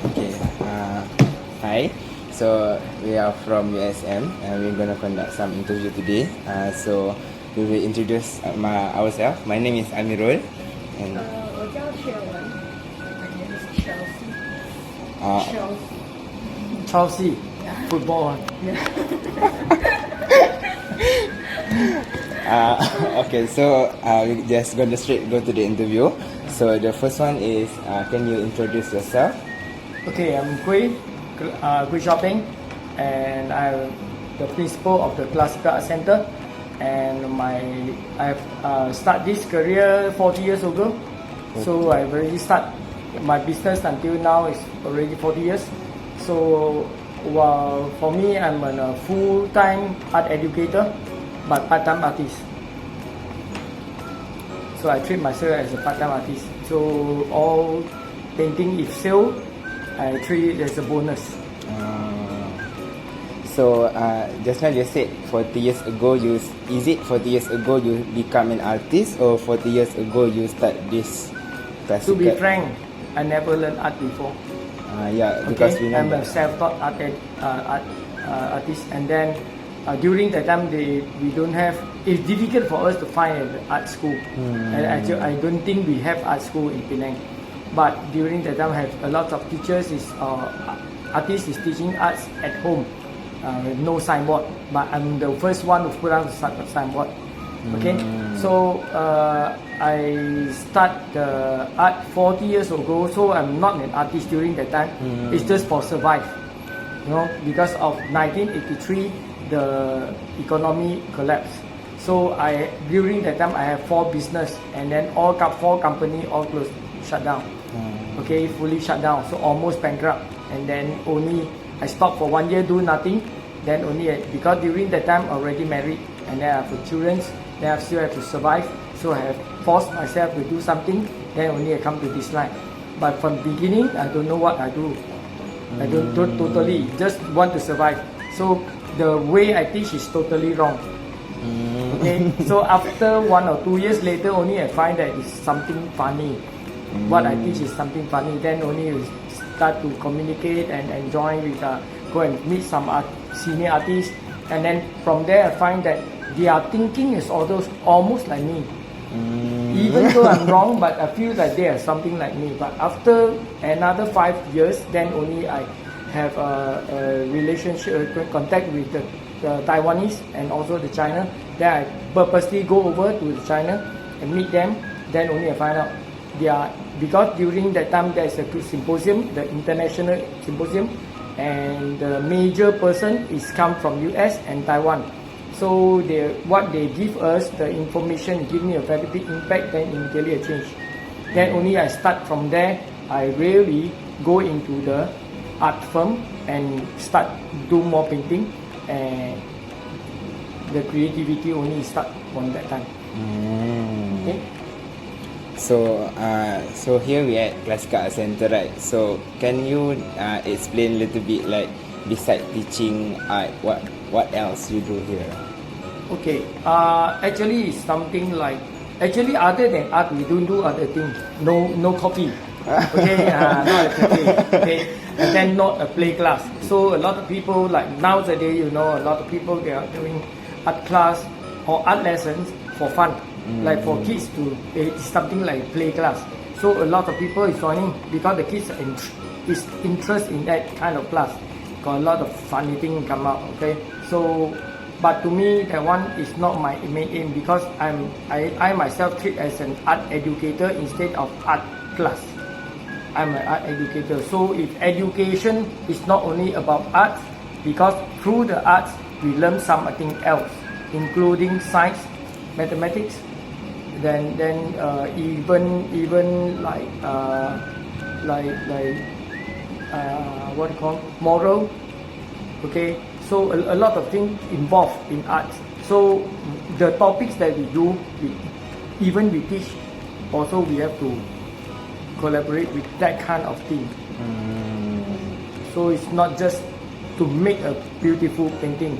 Okay. Hi. So we are from USM and we're gonna conduct some interview today. So we will introduce ourselves. My name is Amirul. And 我叫雪文 My name is Chelsea. Chelsea, football. Okay, so we just go to the interview. So the first one is, can you introduce yourself? Okay, I'm Gui Shopping, and I'm the principal of the Classical Art Center. And I've started this career 40 years ago. So I've already started my business until now is already 40 years. So for me, I'm a full-time art educator, but part-time artist. So I treat myself as a part-time artist. So all painting, if sale, I treat it as a bonus. So just now you said 40 years ago is it 40 years ago you become an artist, or 40 years ago you start this classical? To be frank, I never learned art before. Because okay? I'm a self-taught artist, and then during that time we don't have. It's difficult for us to find an art school, and actually I don't think we have art school in Penang. But during that time, I have a lot of teachers artists is teaching arts at home. No signboard, but I'm the first one who put out the signboard. Okay, so I start the art 40 years ago. So I'm not an artist during that time. It's just for survive, because of 1983, the economy collapsed. So during that time I have 4 business, and then all 4 company all closed, shut down. Okay, fully shut down. So almost bankrupt, and then only I stopped for 1 year, do nothing. Then only because during that time already married, and then I have children. Then I still have to survive. So I have forced myself to do something. Then only I come to this line. But from beginning, I don't know what I do. I don't totally just want to survive. So the way I teach is totally wrong. Okay. So after 1 or 2 years later, only I find that it's something funny. What I teach is something funny. Then only you start to communicate and enjoy with go and meet some senior artists, and then from there I find that their thinking is almost like me. Even though I'm wrong, but I feel that they are something like me. But after another 5 years, then only I have a relationship, contact with the Taiwanese and also the China. Then I purposely go over to China and meet them. Then only I find out because during that time there's a symposium, the international symposium, and the major person is come from US and Taiwan. So what they give us, the information give me a very big impact, then immediately I change. Then only I start from there. I really go into the art firm and start do more painting, and the creativity only start from that time. Okay. So here we at Classical Art Center, right? So can you explain a little bit, like, beside teaching art, what else you do here? Okay. Actually, it's something like other than art, we don't do other things. No coffee. Okay. Not a cafe. Okay. And then not a play class. So a lot of people, like nowadays, a lot of people, they are doing art class or art lessons for fun. Like for kids it's something like play class. So a lot of people is joining because the kids is interest in that kind of class. Got a lot of funny things come out. Okay, so but to me that one is not my main aim, because I myself treat as an art educator instead of art class. I'm an art educator. So if education is not only about art, because through the arts we learn something else, including science, mathematics, then even like what you call moral. Okay, so a lot of things involved in art. So the topics that we do, we teach. Also, we have to collaborate with that kind of thing. So it's not just to make a beautiful painting,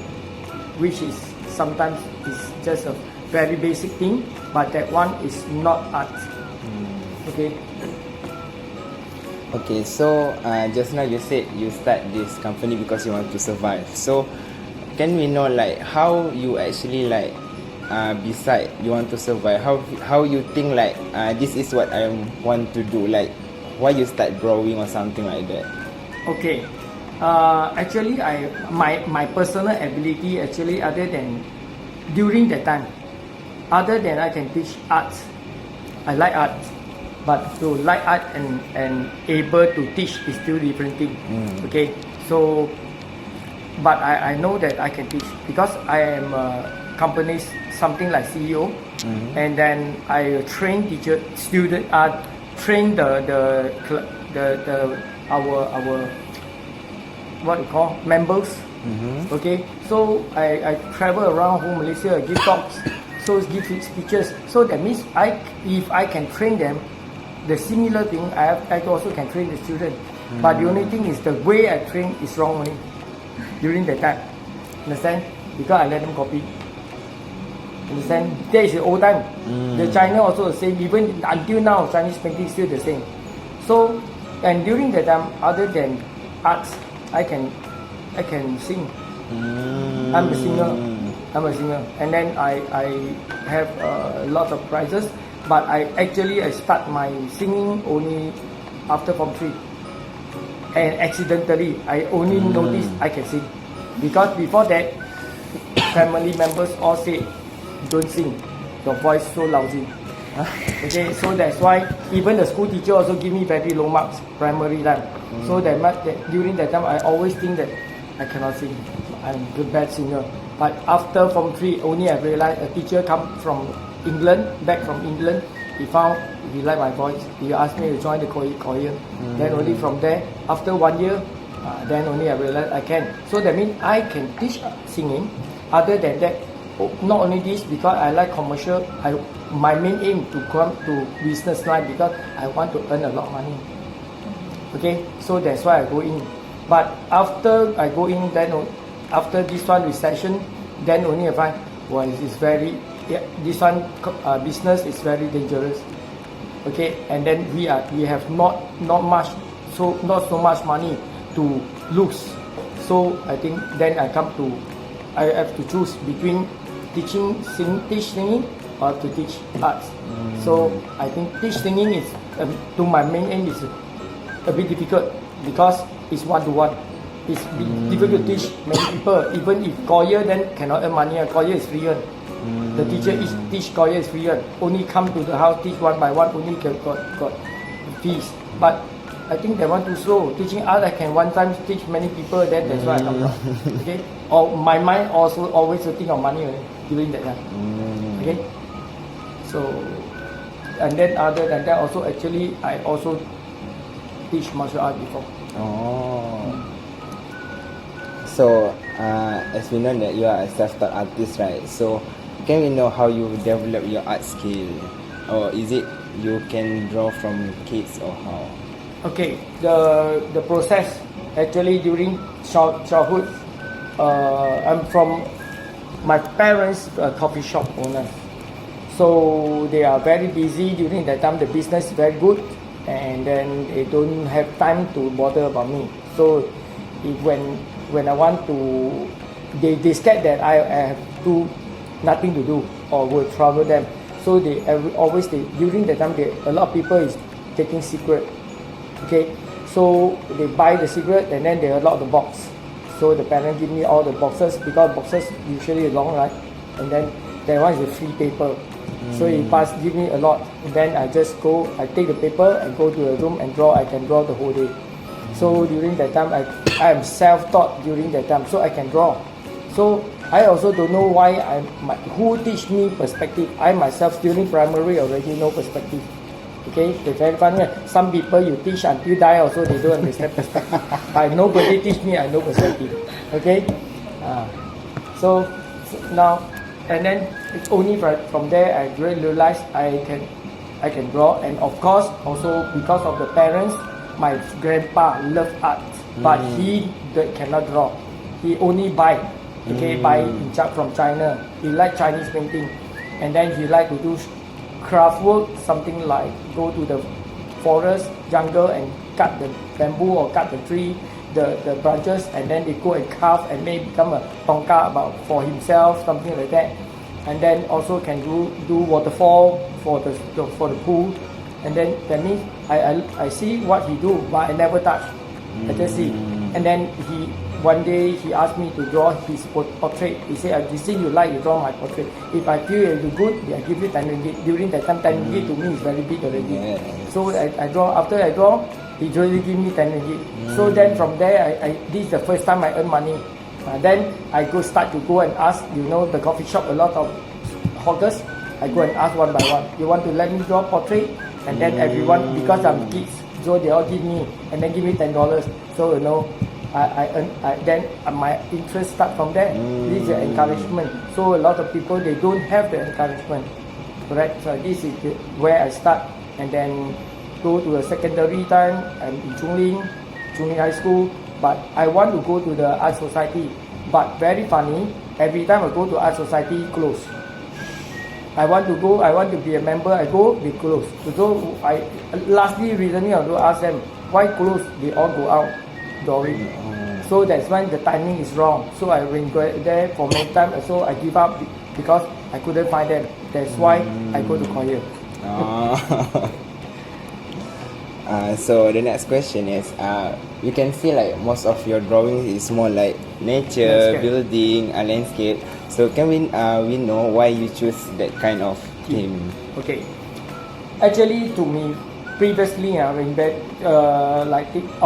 which is sometimes is just a very basic thing, but that one is not art. Okay. Okay, so just now you said you start this company because you want to survive. So can we know like how you actually like beside you want to survive, how you think like this is what I want to do, like why you start drawing or something like that? Okay. Actually, my personal ability actually, other than during that time, other than I can teach arts, I like art, but to like art and able to teach is still different thing. Okay, so but I know that I can teach because I am a company's something like CEO, and then I train teacher student train the our what we call members. Okay, so I travel around whole Malaysia, give talks, so give speeches. So that means if I can train them, the similar thing I also can train the student. But the only thing is the way I train is wrong only during that time. Understand? Because I let them copy. Understand? That is the old time. The China also the same. Even until now, Chinese painting still the same. So, and during that time, other than arts, I can sing. I'm a singer, and then I have a lot of prizes. But I start my singing only after Form 3, and accidentally I only noticed I can sing, because before that, family members all say, "Don't sing, your voice so lousy." Okay, so that's why even the school teacher also give me very low marks primary time. So that during that time I always think that I cannot sing, I'm a bad singer. But after Form 3 only I realized a teacher come from England, back from England, he liked my voice, he asked me to join the choir. Then only from there, after 1 year, then only I realized I can. So that means I can teach singing. Other than that, not only this, because I like commercial, my main aim to come to business line because I want to earn a lot of money. Okay, so that's why I go in. But after I go in, then after this one recession, then only I find, well, it's very, this one business is very dangerous. Okay, and then we have not so much money to lose. So I think then I have to choose between teach singing or to teach arts. So I think teach singing is to my main aim is a bit difficult because it's one-to-one. It's difficult to teach many people. Even if choir then cannot earn money, choir is free. The teacher teach choir is free. Only come to the house, teach one by one, only got fees. But I think that one too slow. Teaching art, I can one time teach many people. Then that's why I come from. Okay. Or my mind also always think of money during that time. Okay. So, and then other than that, also actually I also teach martial art before. So, as we know that you are a self-taught artist, right? So, can we know how you develop your art skill, or is it you can draw from kids or how? Okay, the process actually during childhood, I'm from my parents' coffee shop owners, so they are very busy during that time. The business is very good, and then they don't have time to bother about me. So, when I want to, they scared that I have nothing to do or will trouble them. So during that time a lot of people is taking cigarette. Okay, so they buy the cigarette and then they lock the box. So the parents give me all the boxes because boxes usually long, right? And then that one is a free paper. So he give me a lot. And then I just go, I take the paper and go to the room and draw. I can draw the whole day. So during that time, I am self-taught during that time, so I can draw. So I also don't know why who teach me perspective. I myself during primary already know perspective. Okay, it's very funny. Some people you teach until die also they don't understand perspective. But nobody teach me, I know perspective. Okay, so now and then it's only from there I realized I can draw, and of course also because of the parents. My grandpa loved art, but he cannot draw. He only buy from China. He like Chinese painting, and then he like to do craft work, something like go to the forest, jungle, and cut the bamboo or cut the tree, the branches, and then they go and carve and may become a tonka about for himself, something like that. And then also can do waterfall for the pool. And then that means I see what he do, but I never touch. I just see. And then one day he asked me to draw his portrait. He said, "You see, you like, you draw my portrait. If I feel you do good, I give you 10 ringgit." During that time, 10 ringgit to me is very big already. Yeah. So I draw. After I draw, he usually give me 10 ringgit. So then from there, this is the first time I earn money. Then I start to go and ask, the coffee shop, a lot of hawkers. I go and ask one by one. You want to let me draw portrait? And then everyone, because I'm kids, so they all give me, and then give me $10. So I earn. Then my interest start from there. This is the encouragement. So a lot of people, they don't have the encouragement, correct? So this is where I start, and then go to the secondary time. I'm in Chungling High School, but I want to go to the art society. But very funny, every time I go to art society, close. I want to go, I want to be a member, I go, they close. So recently I want to ask them, why close? They all go out drawing. So that's when the timing is wrong. So I went there for many times, so I give up because I couldn't find them. That's why I go to choir. So the next question is, you can see like most of your drawings is more like nature, Landscape. building, landscape. So can we know why you choose that kind of theme? Okay. Actually, to me, previously, of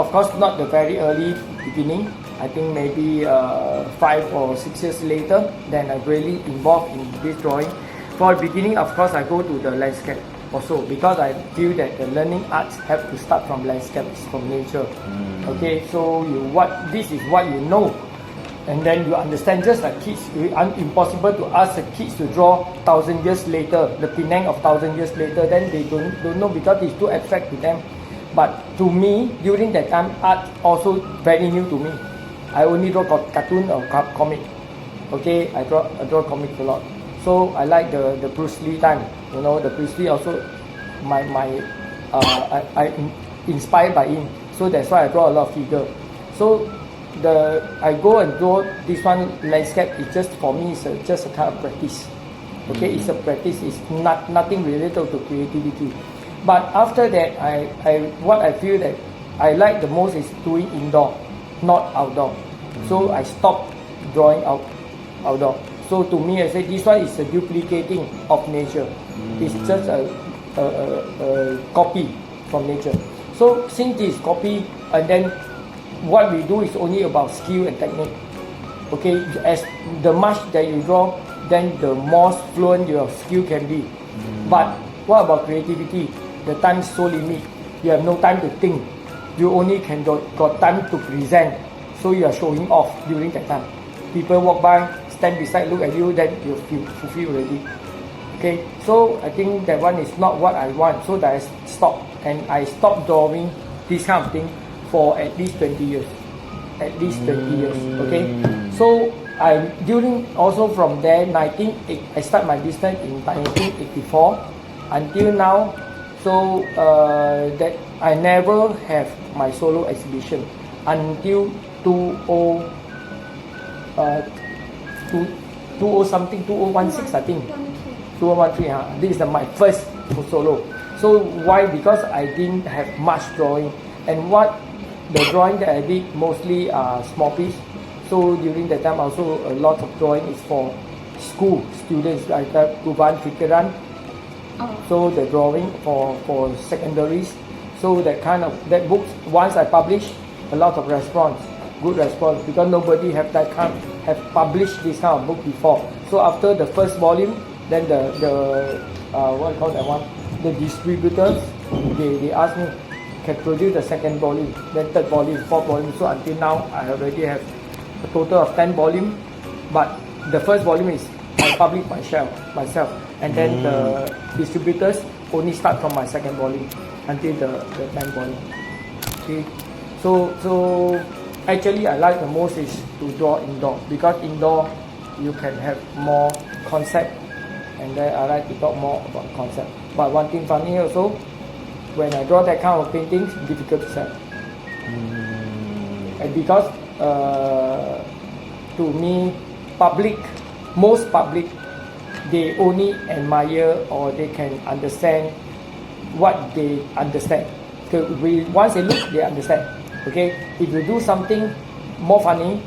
course, not the very early beginning. I think maybe 5 or 6 years later, then I really involved in this drawing. For the beginning, of course, I go to the landscape also because I feel that the learning arts have to start from landscapes, from nature. Okay, so this is what you know. And then you understand, just like kids, it's impossible to ask the kids to draw 1,000 years later, the Penang of 1,000 years later, then they don't know because it's too abstract to them. But to me, during that time, art also very new to me. I only draw cartoon or comic. Okay, I draw comics a lot. So I like the Bruce Lee time. The Bruce Lee also, I inspired by him. So that's why I draw a lot of figure. So I go and draw this one landscape. It's just for me. It's just a kind of practice. Okay, it's a practice. It's nothing related to creativity. But after that, what I feel that I like the most is doing indoor, not outdoor. So I stopped drawing outdoor. So to me, I say this one is a duplicating of nature. It's just a copy from nature. So since this copy, and then what we do is only about skill and technique. Okay, as the much that you draw, then the more fluent your skill can be. But what about creativity? The time is so limited. You have no time to think. You only got time to present. So you are showing off during that time. People walk by, stand beside, look at you, then you feel fulfilled already. Okay, so I think that one is not what I want. So that I stopped, and I stopped drawing this kind of thing for at least 20 years. At least 20 years. Okay, so during also from there, I start my business in 1984 until now. So that I never have my solo exhibition until 2016, I think. 2013. This is my first solo. So why? Because I didn't have much drawing, and the drawing that I did mostly are small piece. So during that time also a lot of drawing is for school students like Kuban Fikiran. So the drawing for secondaries. So that books, once I published, a lot of response, good response, because nobody have published this kind of book before. So after the first volume, then the what you call that one, the distributors, they asked me, can produce the second volume, then third volume, fourth volume. So until now, I already have a total of 10 volumes. But the first volume is I publish myself, and then the distributors only start from my second volume until the 10th volume. Okay, so actually I like the most is to draw indoor, because indoor you can have more concept, and then I like to talk more about concept. But one thing funny also, when I draw that kind of paintings, difficult to sell. And because to me, most public, they only admire or they can understand what they understand. Once they look, they understand. Okay, if you do something more funny,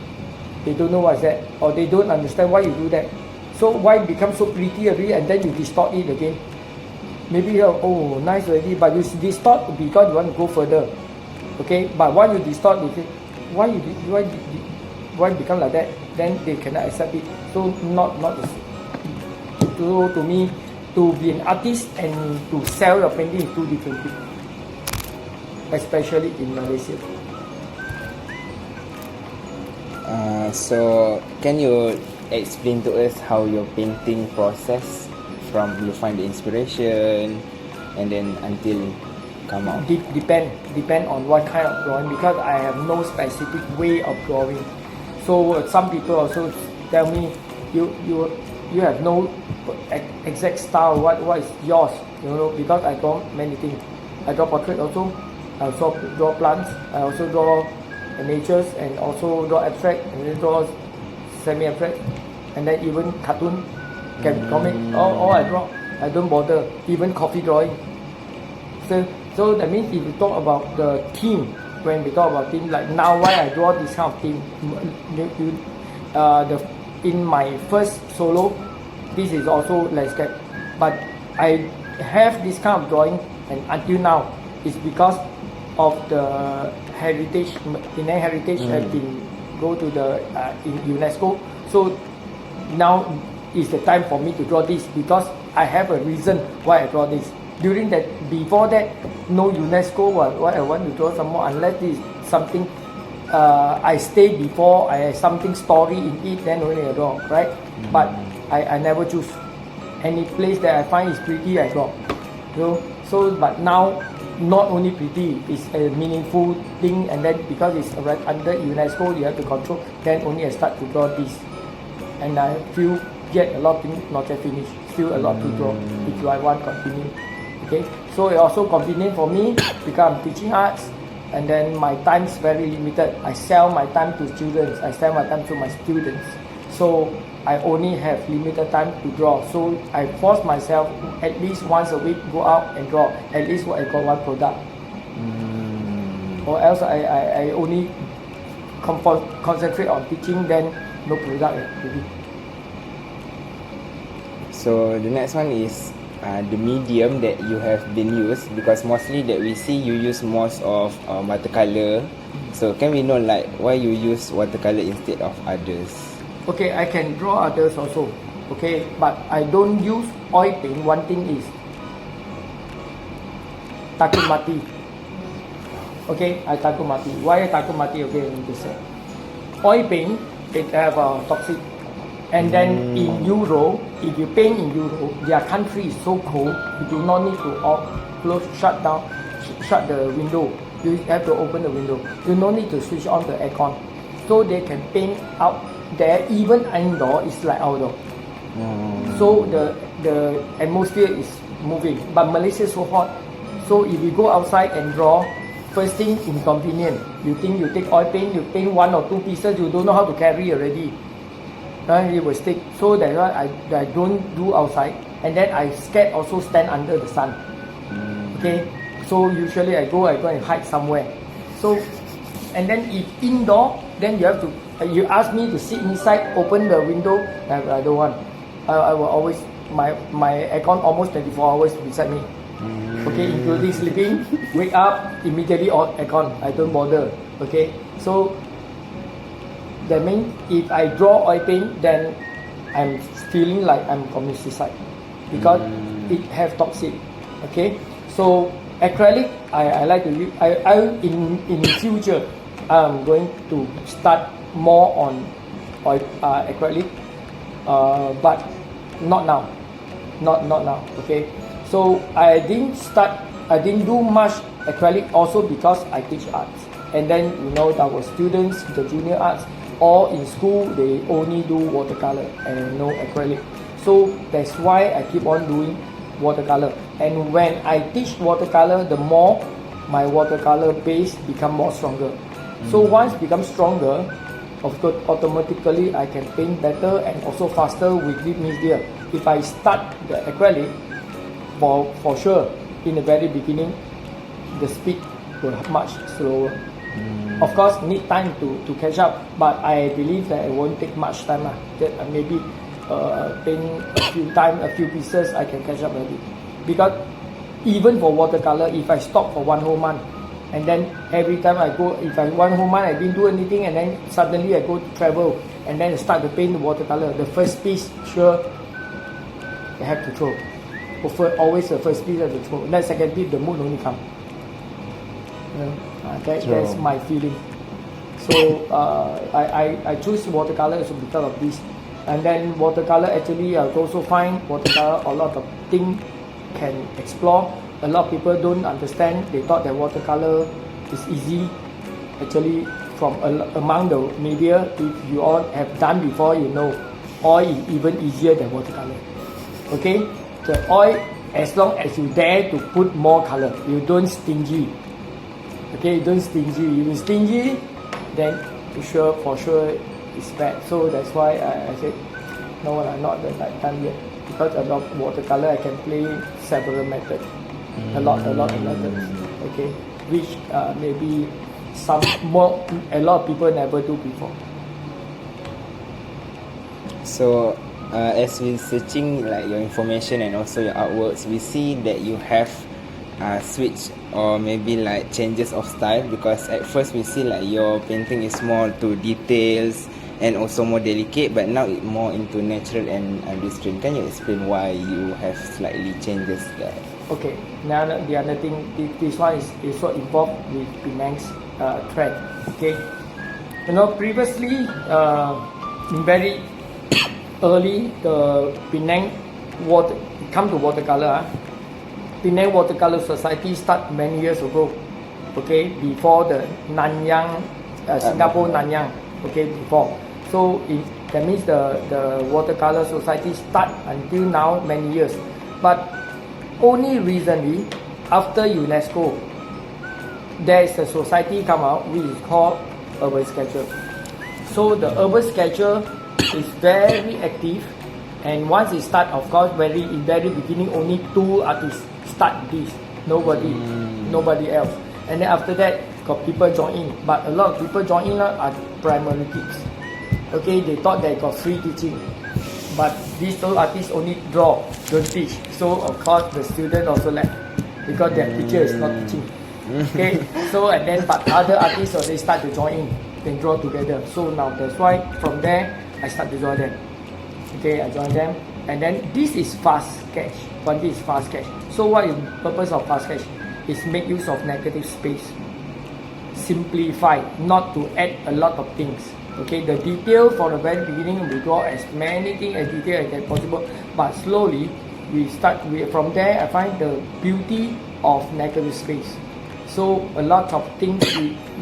they don't know what's that, or they don't understand why you do that. So why it becomes so pretty already, and then you distort it again? Maybe oh nice already, but you distort because you want to go further. Okay, but once you distort, you think why it become like that? Then they cannot accept it. So not to me, to be an artist and to sell your painting is two different things, especially in Malaysia. So can you explain to us how your painting process from you find the inspiration and then until come out? Depend on what kind of drawing, because I have no specific way of drawing. So some people also tell me you have no exact style. What is yours? Because I draw many things. I draw portrait also. I also draw plants. I also draw natures, and also draw abstract, and then draw semi-abstract, and then even cartoon, comic. All I draw. I don't bother. Even coffee drawing. So that means if you talk about the theme, when we talk about theme, like now why I draw this kind of theme, in my first solo, this is also landscape, but I have this kind of drawing, and until now, it's because of the heritage, Penang heritage has been go to the in UNESCO. So now is the time for me to draw this, because I have a reason why I draw this. Before that, no UNESCO, why I want to draw some more, unless this is something I stay before, I have something story in it, then only I draw, right? But I never choose. Any place that I find is pretty, I draw. But now, not only pretty, it's a meaningful thing, and then because it's under UNESCO, you have to control, then only I start to draw this. And I feel yet a lot of things not yet finished, still a lot to draw, if I want to continue. Okay, so it also convenient for me because I'm teaching arts, and then my time is very limited. I sell my time to students, I sell my time to my students. So I only have limited time to draw. So I force myself at least once a week go out and draw. At least I got one product. Or else I only concentrate on teaching, then no product really. So the next one is the medium that you have been used, because mostly that we see you use most of watercolor. So can we know like why you use watercolor instead of others? Okay, I can draw others also. Okay, but I don't use oil paint. One thing is takumati. Okay, I takumati. Why I takumati? Okay, let me just say. Oil paint, it have toxic. And then in Europe, if you paint in Europe, their country is so cold, you do not need to shut the window. You have to open the window. You don't need to switch on the aircon. So they can paint out there, even indoor, it's like outdoor. So the atmosphere is moving. But Malaysia is so hot. So if you go outside and draw, first thing, inconvenient. You think you take oil paint, you paint one or two pieces, you don't know how to carry already. It will stick. So that's why I don't do outside. And then I scared also stand under the sun. Okay. So usually I go and hide somewhere. So, and then if indoor, then you have to. You ask me to sit inside, open the window. I don't want. I will always my aircon almost 24 hours beside me. Okay, including sleeping. Wake up immediately on aircon. I don't bother. Okay. So that means if I draw oil paint, then I'm feeling like I'm committing suicide because it have toxic. Okay, so acrylic I like to use. In future I'm going to start more on acrylic, but not now. Not now. Okay, so I didn't do much acrylic also because I teach arts, and then our students, the junior arts, all in school they only do watercolor and no acrylic. So that's why I keep on doing watercolor. And when I teach watercolor, the more my watercolor base become more stronger. So once becomes stronger, of course automatically I can paint better and also faster with deep media. If I start the acrylic, for sure in the very beginning, the speed will much slower. Of course, need time to catch up, but I believe that it won't take much time. That maybe paint a few times, a few pieces, I can catch up a bit. Because even for watercolor, if I stop for 1 whole month, and then every time I go, if I 1 whole month I didn't do anything, and then suddenly I go to travel, and then start to paint the watercolor, the first piece, sure, I have to throw. Always the first piece I have to throw. Then second piece, the mood only come. That's my feeling. So I choose watercolor also because of this. And then watercolor, actually I also find watercolor a lot of things can explore. A lot of people don't understand. They thought that watercolor is easy. Actually, from among the media, if you all have done before, you know oil is even easier than watercolor. Okay, the oil, as long as you dare to put more color, you don't stingy. Okay, don't stingy. If you stingy, then for sure it's bad. So that's why I said no, I'm not the right time yet, because a lot of watercolor I can play several methods, a lot of methods. Okay, which maybe a lot of people never do before. So as we searching like your information and also your artworks, we see that you have switch or maybe like changes of style, because at first we see like your painting is more to details and also more delicate, but now it's more into natural and restrained. Can you explain why you have slightly changes that? Okay, now the other thing, this one is so involved with Penang's thread. Okay, you know, previously very early, the Penang come to watercolor. Penang Watercolor Society start many years ago. Okay, before the Nanyang, Singapore Nanyang. Okay, before. So that means the Watercolor Society start until now many years. But only recently, after UNESCO, there is a society come out which is called Urban Sketcher. So the Urban Sketcher is very active, and once it start, of course, in very beginning, only 2 artists start this. Nobody else. And then after that, got people join in. But a lot of people join in are primary kids. Okay, they thought they got free teaching. But these 2 artists only draw, don't teach. So of course the student also left, because their teacher is not teaching. Okay, so and then but other artists they start to join in, then draw together. So now that's why from there I start to join them. Okay, I join them, and then this is fast sketch. But this is fast sketch. So what is the purpose of fast sketch? Is make use of negative space. Simplify, not to add a lot of things. Okay, the detail for the very beginning, we draw as many things as detail as possible, but slowly from there I find the beauty of negative space. So a lot of things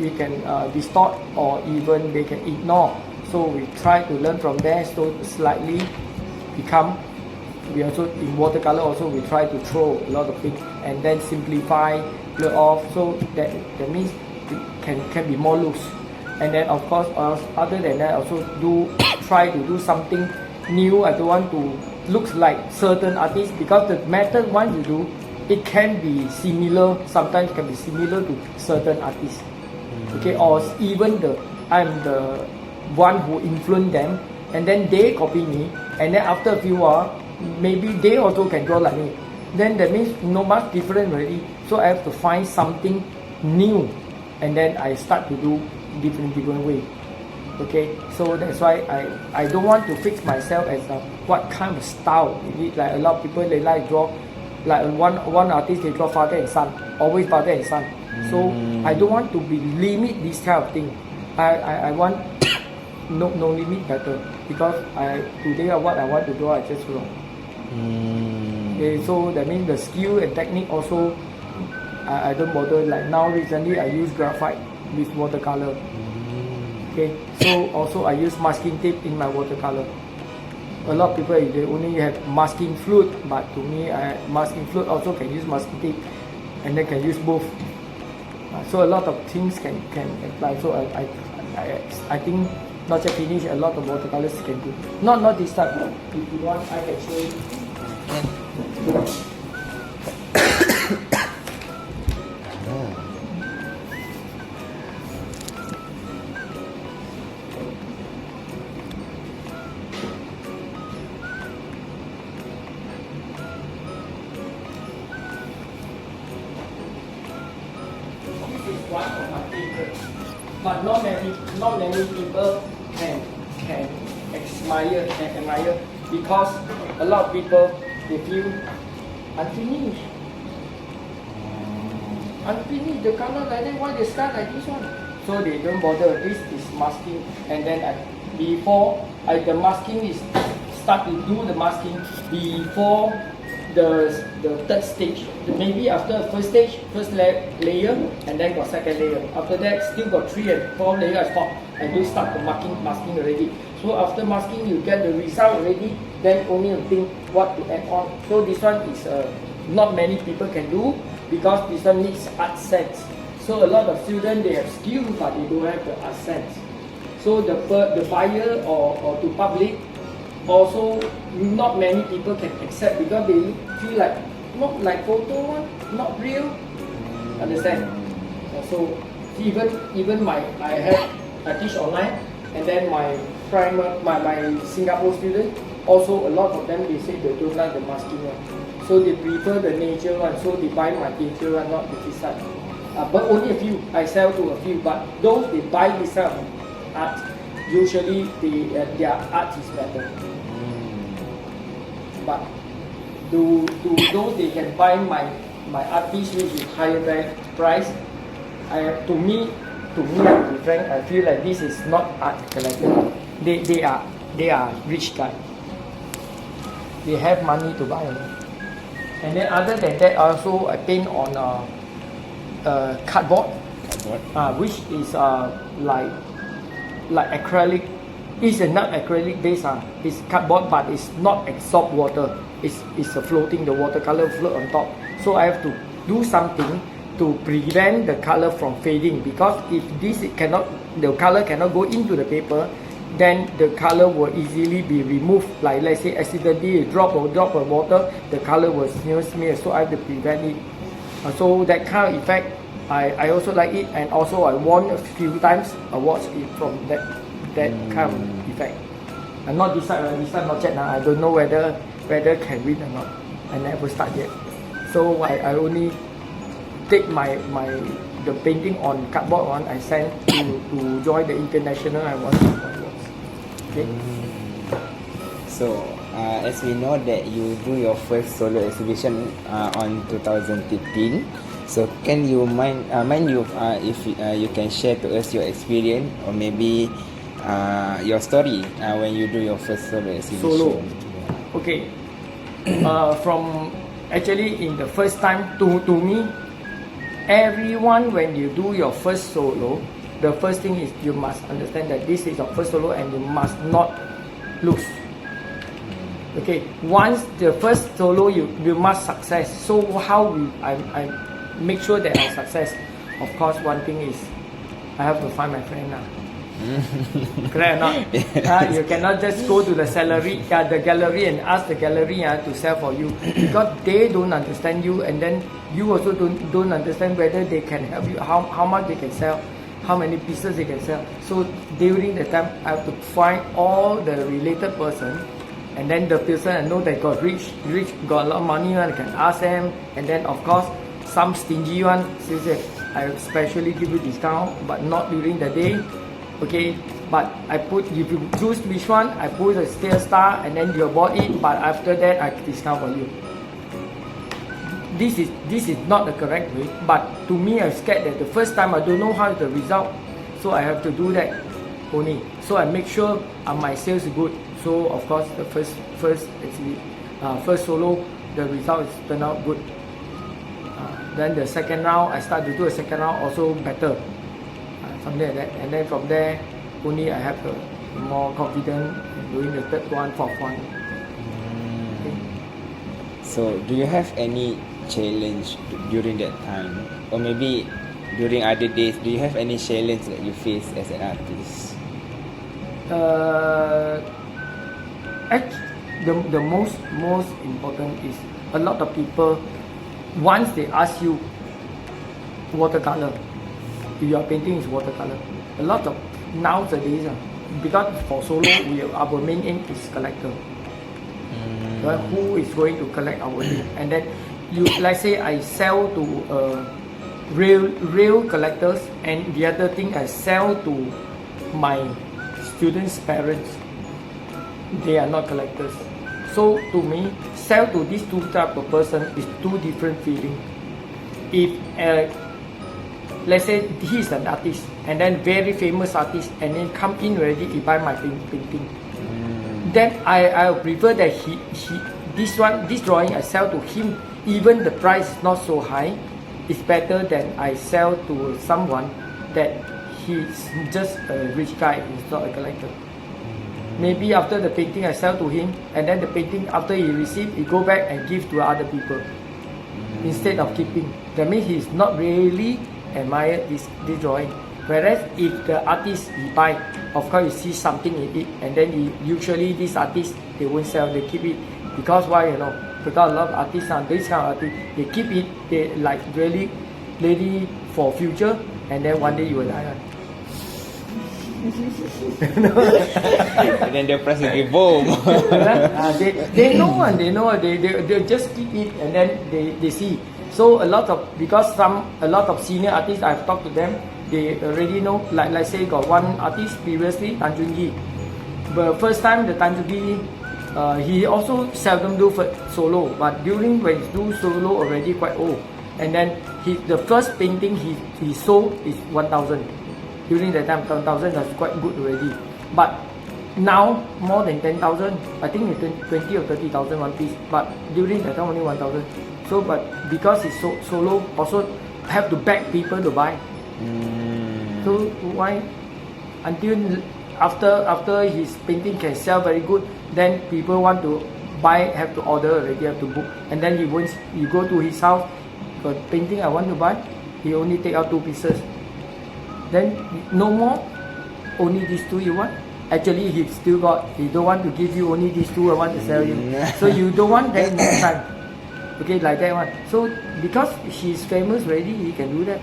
we can distort, or even they can ignore. So we try to learn from there, so slightly become. We also in watercolor also we try to throw a lot of things and then simplify, blur off. So that means it can be more loose. And then of course, other than that, also try to do something new. I don't want to look like certain artists, because the method once you do, it can be similar. Sometimes can be similar to certain artists. Okay, or even I'm the one who influenced them, and then they copy me, and then after a few while, maybe they also can draw like me. Then that means no much different already. So I have to find something new, and then I start to do different way. Okay, so that's why I don't want to fix myself as what kind of style. Like a lot of people, they like draw, like one artist, they draw father and son, always father and son. So I don't want to be limit this kind of thing. I want no limit better, because today what I want to draw, I just draw. Okay, so that means the skill and technique also, I don't bother. Like now recently I use graphite with watercolor. Okay, so also I use masking tape in my watercolor. A lot of people they only have masking fluid, but to me, masking fluid also can use masking tape, and then can use both. So a lot of things can apply. So I think not yet finished. A lot of watercolors can do. Not this type. If you want, I can show you. One of my favorites, but not many people can admire because a lot of people they feel unfinished. The color like that, why they start like this one? So they don't bother. This is masking, and then before the masking is start to do the masking before the third stage. Maybe after first stage, first layer, and then got second layer. After that, still got 3 and 4 layer. I stop. I do start the masking already. So after masking, you get the result already. Then only you think what to add on. So this one is not many people can do because this one needs art sense. So a lot of students they have skill, but they don't have the art sense. So the buyer or to public. Also, not many people can accept because they feel like not like photo one, not real. Understand? So even I teach online, and then my Singapore student also a lot of them they say they don't like the masking one, so they prefer the nature one. So they buy my nature one, not the design. But only a few. I sell to a few, but those they buy this art. Usually their art is better. But to those they can buy my art piece which is higher price. To me to be frank, I feel like this is not art collector. They are rich guys. They have money to buy. And then other than that, also I paint on cardboard. Which is like acrylic. It's not acrylic base. It's cardboard, but it's not absorb water. It's a floating. The watercolor float on top. So I have to do something to prevent the color from fading. Because if the color cannot go into the paper, then the color will easily be removed. Like let's say accidentally a drop of water, the color will smear. So I have to prevent it. So that kind of effect, I also like it, and also I won a few times awards from that kind of effect. I'm not decided not yet. I don't know whether can win or not. I never start yet. So I only take the painting on cardboard one. I sent to join the international. I won awards. Okay. So as we know that you do your first solo exhibition on 2015. So can you mind you if you can share to us your experience or maybe your story when you do your first solo exhibition? Solo. Okay. From actually in the first time to me, everyone when you do your first solo, the first thing is you must understand that this is your first solo and you must not lose. Okay. Once the first solo you must success. So how I make sure that I success. Of course, one thing is I have to find my friend now. Correct or not? Yes. You cannot just go to the gallery and ask the gallery to sell for you because they don't understand you, and then you also don't understand whether they can help you, how much they can sell, how many pieces they can sell. So during the time, I have to find all the related person, and then the person I know that got rich, got a lot of money, I can ask them, and then of course some stingy one says that I especially give you discount, but not during the day. Okay, but if you choose which one, I put a star and then you bought it, but after that I discount for you. This is not the correct way, but to me I'm scared that the first time I don't know how the result, so I have to do that only. So I make sure my sales is good. So of course the first solo, the results turn out good. Then the second round, I start to do a second round also better. Something like that, and then from there only I have more confident in doing the third one, fourth one. Okay. So, do you have any challenge during that time, or maybe during other days? Do you have any challenge that you face as an artist? The most important is a lot of people, once they ask you watercolor, your painting is watercolor. A lot of nowadays, because for solo, our main aim is collector. Right? Who is going to collect our thing? And then you, let's say I sell to real collectors, and the other thing I sell to my students' parents. They are not collectors. So to me, sell to these two type of person is two different feeling. If let's say he is an artist and then very famous artist, and then come in already, he buy my painting, then I prefer that this drawing I sell to him, even the price is not so high, it's better than I sell to someone that he's just a rich guy, he's not a collector. Maybe after the painting I sell to him, and then the painting after he receive, he go back and give to other people instead of keeping. That means he's not really admire this drawing. Whereas if the artist he buy, of course he see something in it, and then usually these artists they won't sell, they keep it. Because why, you know? Because a lot of artists are this kind of artists, they keep it, they like really ready for future, and then one day you will die. And then the price will be boom. They know they just keep it, and then they see. So because a lot of senior artists I've talked to them, they already know. Like say got one artist previously, Tanjung Yi. But first time the Tanjung Yi, he also seldom do solo. But during when he do solo already quite old, and then the first painting he sold is 1,000. During that time, 10,000 was quite good already. But now, more than 10,000, I think it's 20 or 30,000 one piece. But during that time, only 1,000. So, but because it's solo, also have to beg people to buy. So, why? Until after his painting can sell very good, then people want to buy, have to order already, have to book. And then you go to his house, got painting I want to buy, he only take out 2 pieces. Then no more, only these 2 you want. Actually, he don't want to give you only these 2 I want to sell you. So you don't want that next time. Okay, like that one. So because she's famous already, he can do that.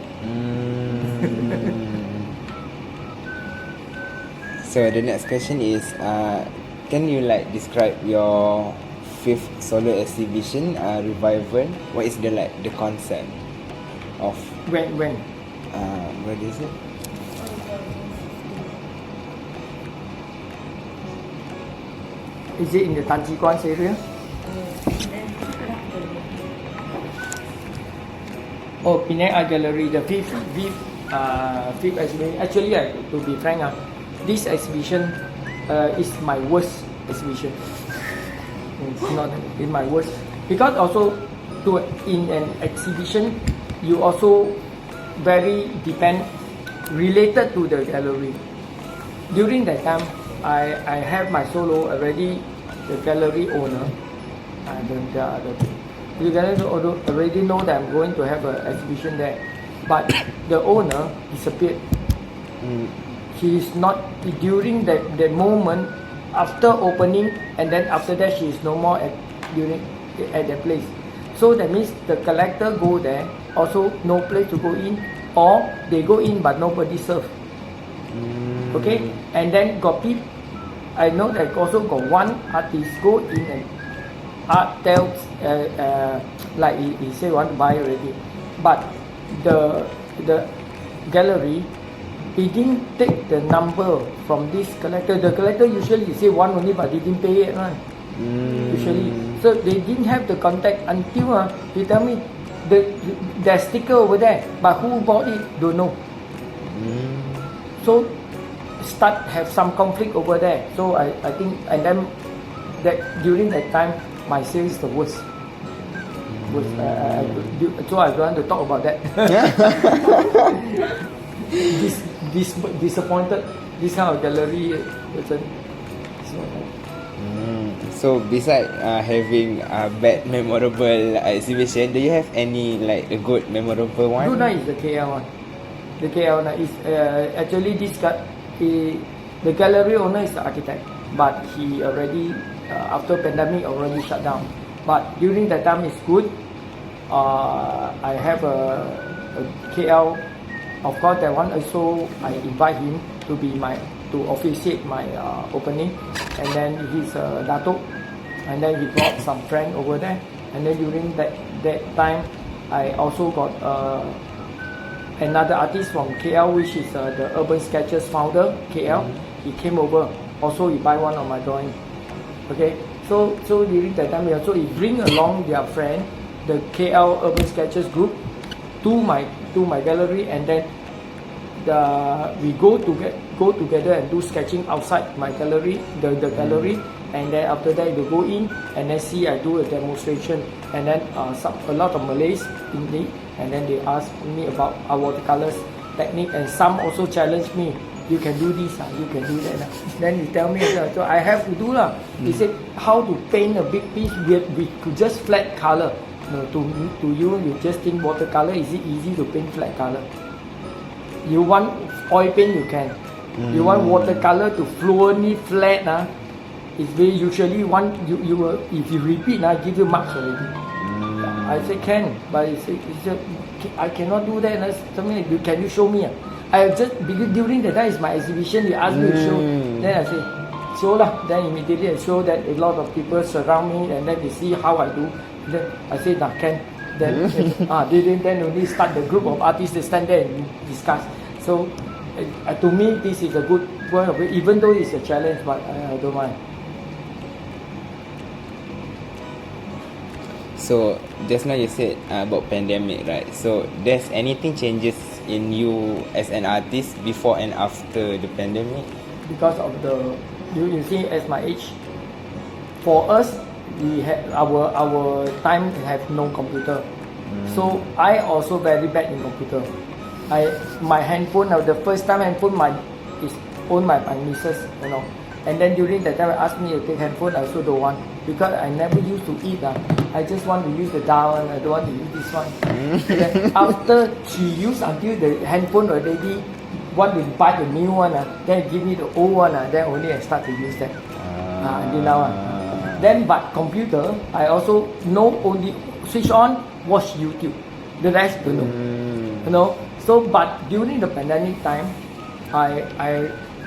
So the next question is, can you like describe your 5th solo exhibition, Revival? What is the concept of When? what is it? Is it in the Tanjiguan area? Oh, Penang Art Gallery, the fifth exhibition. Actually, to be frank, this exhibition is my worst exhibition. It's not in my worst, because also in an exhibition, you also very related to the gallery. During that time, I have my solo already. The gallery owner, the gallery owner already know that I'm going to have an exhibition there, but the owner disappeared. He is not during that moment after opening, and then after that she is no more at that place. So that means the collector go there, also no place to go in, or they go in but nobody serve. Okay, and then got people. I know that also got one artist go in and art tells like he say want to buy already, but the gallery, he didn't take the number from this collector. The collector usually say one only, but he didn't pay it, right? Usually, so they didn't have the contact until he tell me there's sticker over there, but who bought it don't know. So have some conflict over there. So I think, and then that during that time my sales is the worst. So I don't want to talk about that. Disappointed. this kind of gallery person. So, So beside having a bad memorable exhibition, do you have any like a good memorable one? Good night is the KL one. The KL one is actually the gallery owner is the architect, but he already after pandemic already shut down. But during that time it's good. I have a KL, of course that one also I invite him to officiate my opening, and then he's Dato, and then he brought some friend over there, and then during that time I also got another artist from KL, which is the Urban Sketches founder KL. He came over, also he buy one of my drawing. Okay, so during that time also he bring along their friend, the KL Urban Sketches Group, to my gallery, and then we go together and do sketching outside my gallery, the gallery, and then after that they go in and then see I do a demonstration, and then a lot of Malays in it, and then they ask me about our watercolors technique, and some also challenge me, you can do this, you can do that. Then he tell me, so I have to do lah. He said how to paint a big piece with just flat color. No, to you just think watercolor, is it easy to paint flat color? You want oil paint, you can. You want watercolor to fluently flat, it's very usually you will, if you repeat, give you marks already. I say can, but it's just, I cannot do that. Something like, can you show me? I just, because during the time is my exhibition, they asked me to show. Then I say, show lah. Then immediately I show that a lot of people surround me, and then they see how I do. Then I say, nah, can. Then then only start the group of artists to stand there and discuss. So to me, this is a good point of it, even though it's a challenge, but I don't mind. So just now you said about pandemic, right? So there's anything changes in you as an artist before and after the pandemic? Because of you see, as my age, for us, we have our time have no computer. So I also very bad in computer. My handphone, the first time handphone is owned by my missus, And then during that time, I asked me to take handphone, I also don't want, because I never used to eat. I just want to use the dial one, I don't want to use this one. Then after she used until the handphone already want to buy the new one, then give me the old one, then only I start to use that. Until now. Then but computer, I also know only switch on, watch YouTube. The rest don't know. So but during the pandemic time,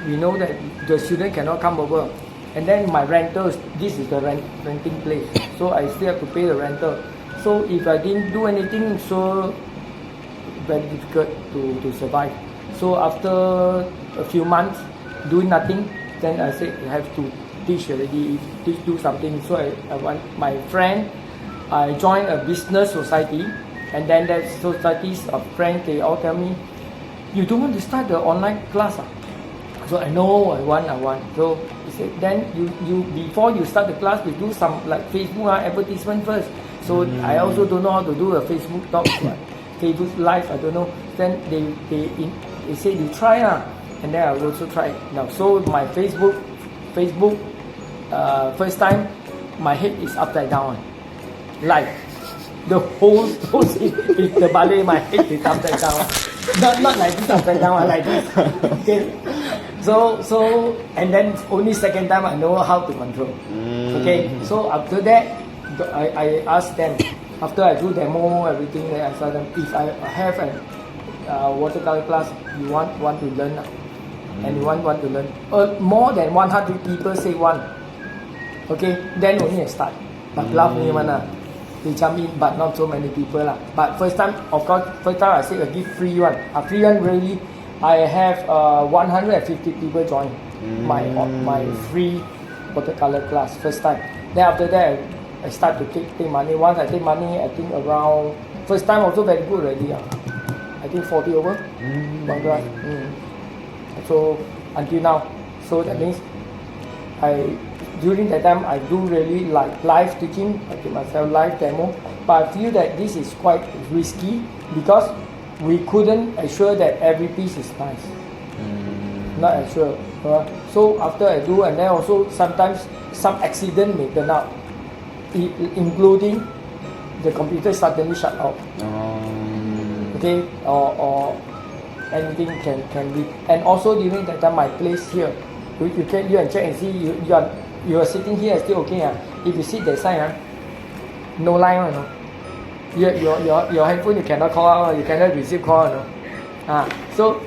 we know that the student cannot come over, and then my rentals, this is the renting place, so I still have to pay the rental. So if I didn't do anything, so very difficult to survive. So after a few months doing nothing, then I said I have to teach already, do something. So I want my friend, I joined a business society, and then that societies of friends, they all tell me, you don't want to start the online class? So I know I want. So he said, then you before you start the class, you do some like Facebook advertisement first. So I also don't know how to do a Facebook talk, Facebook live, I don't know. Then they say you try and then I will also try now. So my Facebook first time my head is upside down, live. The whole thing is the ballet, my head is upside down. Not like this upside down, like this. Okay. So and then only second time I know how to control. Okay, so after that I asked them, after I do demo everything, then I asked them, if I have a watercolor class, you want to learn, and you want to learn. More than 100 people say one. Okay, then only I start. But love me they jump in, but not so many people But first time, of course, I say I give free one. A free one really. I have 150 people join my free watercolor class first time. Then after that, I start to take money. Once I take money, I think around first time also very good already. I think 40 over. So until now, so that means during that time I do really like live teaching. I give myself live demo, but I feel that this is quite risky because we couldn't assure that every piece is nice. not as sure. So after I do, and then also sometimes some accident may turn out, including the computer suddenly shut off. Okay, or anything can be. And also during that time, my place here, you can check and see you are sitting here still okay. If you see that sign, no line, no. Your handphone you cannot call out, you cannot receive call, no. So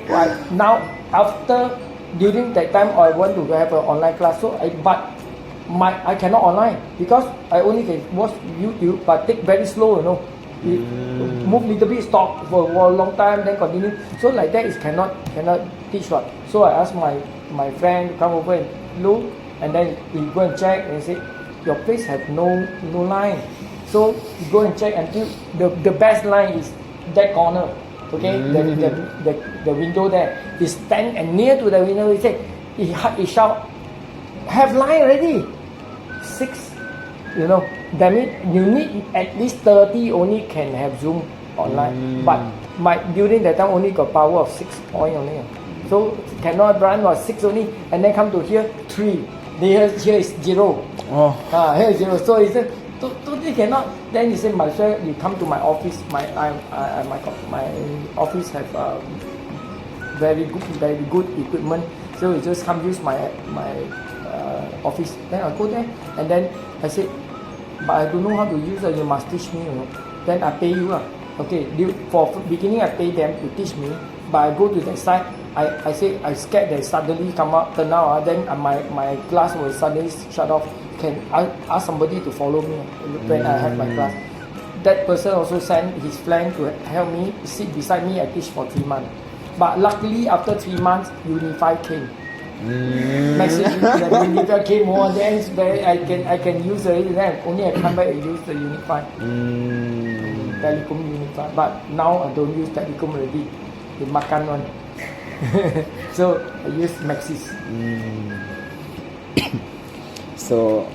now after during that time I want to have an online class, so I cannot online because I only can watch YouTube, but take very slow, you know. Move little bit, stop for a long time, then continue. So like that is cannot teach what. So I asked my friend to come over and look, and then we go and check and say your place have no line. So you go and check until the best line is that corner. Okay, the window there is stand and near to the window. He said he shout, have line already, 6. You know, that means you need at least 30 only can have Zoom online. But during that time only got power of 6 point only. So cannot run was 6 only, and then come to here 3. Here is 0. Here is 0. So he said totally cannot. Then he said, my friend, you come to my office. My office have very good equipment. So you just come use my office. Then I go there, and then I said, but I don't know how to use it. You must teach me, you know. Then I pay you. Okay, for beginning I pay them to teach me. But I go to that side. I say I scared that suddenly turn out. Then my class will suddenly shut off. Can I ask somebody to follow me when I have my class? That person also sent his friend to help me sit beside me. I teach for 3 months. But luckily after 3 months, Unify came. Message the Unify came more. Then I can use already. Then only I come back and use the Unify. Telecom Unify. But now I don't use Telecom already. The makan one. So I use Maxis. So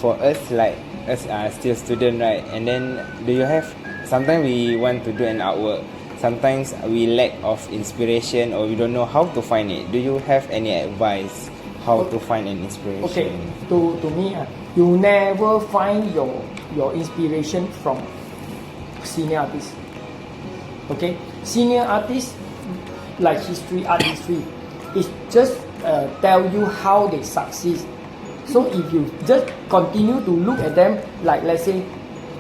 for us, like us are still student, right? And then do you have, sometimes we want to do an artwork, sometimes we lack of inspiration or we don't know how to find it. Do you have any advice how to find an inspiration? Okay, to me, you never find your inspiration from senior artists. Okay, senior artists like art history, it's just tell you how they succeed. So if you just continue to look at them, like let's say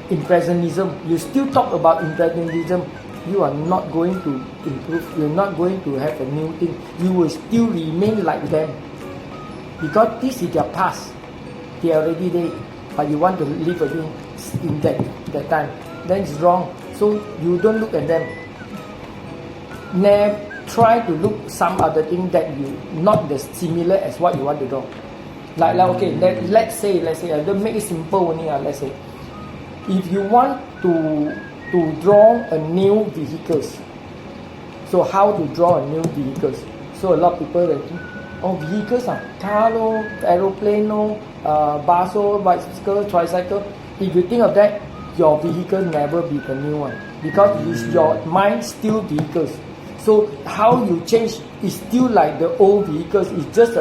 Impressionism, you still talk about Impressionism, you are not going to improve, you're not going to have a new thing. You will still remain like them. Because this is their past. They are already there. But you want to live again in that time. Then it's wrong. So you don't look at them. Never try to look some other thing that you not the similar as what you want to draw. Like okay, let's say I don't make it simple only. Let's say if you want to draw a new vehicles, so how to draw a new vehicles? So a lot of people that think, vehicles car, aeroplane, bus, bicycle, tricycle. If you think of that, your vehicle never be the new one because it's your mind still vehicles. So how you change is still like the old vehicles. It's just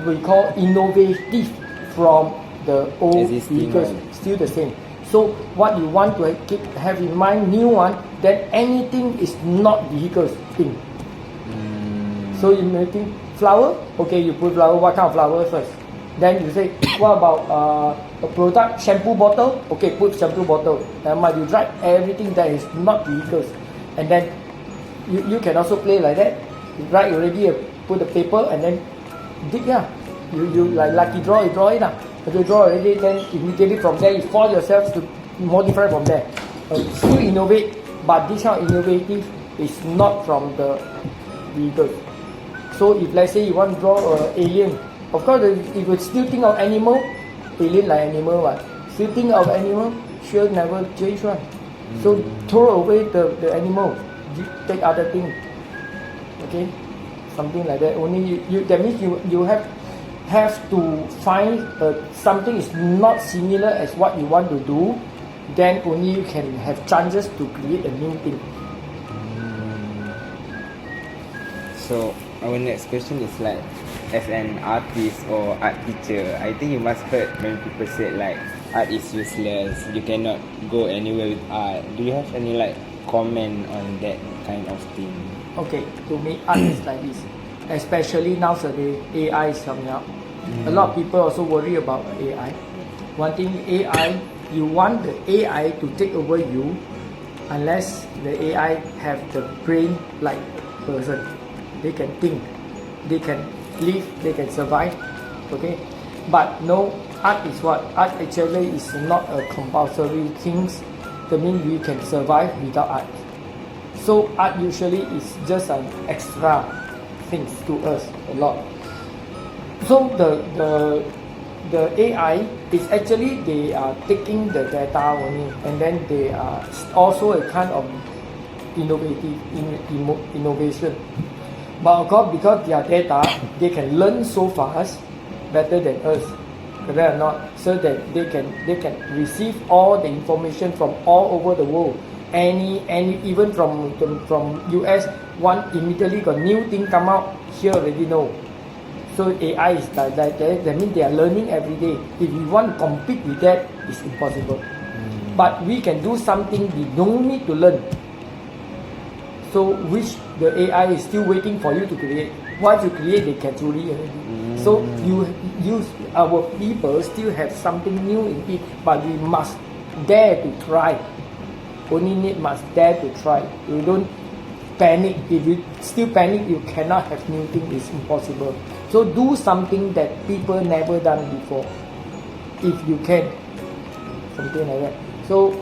we call innovative from the old existing vehicles, still the same. So what you want to have in mind, new one, then anything is not vehicles thing. So you may think flower, okay, you put flower. What kind of flower first? Then you say, what about a product, shampoo bottle? Okay, put shampoo bottle. You write everything that is not vehicles, and then you can also play like that. You write already, put the paper, and then dig. You like lucky draw, you draw it. If you draw already, then immediately from there you force yourself to modify from there. Still innovate, but this kind of innovative is not from the vehicles. So if let's say you want to draw an alien, of course if you still think of animal, alien like animal, still think of animal, sure never change one. So throw away the animal, take other thing. Okay, something like that. Only you that means you have to find something is not similar as what you want to do, then only you can have chances to create a new thing. So our next question is like, as an artist or art teacher, I think you must heard when people say like art is useless, you cannot go anywhere with art. Do you have any like comment on that kind of thing? Okay, to me, art is like this. Especially nowadays, AI is coming up. A lot of people also worry about AI. One thing, AI, you want the AI to take over you, unless the AI have the brain like person. They can think, they can live, they can survive. Okay, but no, art is what? Art actually is not a compulsory things. That means we can survive without art. So art usually is just an extra things to us a lot. So the AI is actually they are taking the data only, and then they are also a kind of innovation. But of course, because their data, they can learn so fast, better than us, correct or not? So that they can receive all the information from all over the world. Any even from US, one immediately got new thing come out, here already know. So AI is like that. That means they are learning every day. If we want to compete with that, it's impossible. But we can do something we don't need to learn. So which the AI is still waiting for you to create. Once you create, they can truly already. So you use our people still have something new in it, but we must dare to try. Only need must dare to try. You don't panic. If you still panic, you cannot have new thing. It's impossible. So do something that people never done before, if you can, something like that. So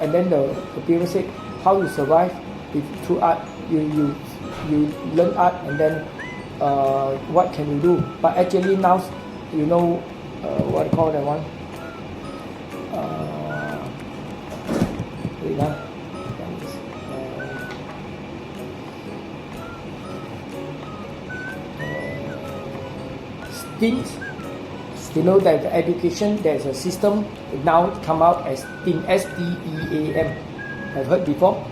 and then the people say how you survive if through art. You learn art, and then what can you do? But actually now, you know what I call that one. STEAM. You know that the education, there's a system now come out as STEAM, STEAM. Have heard before?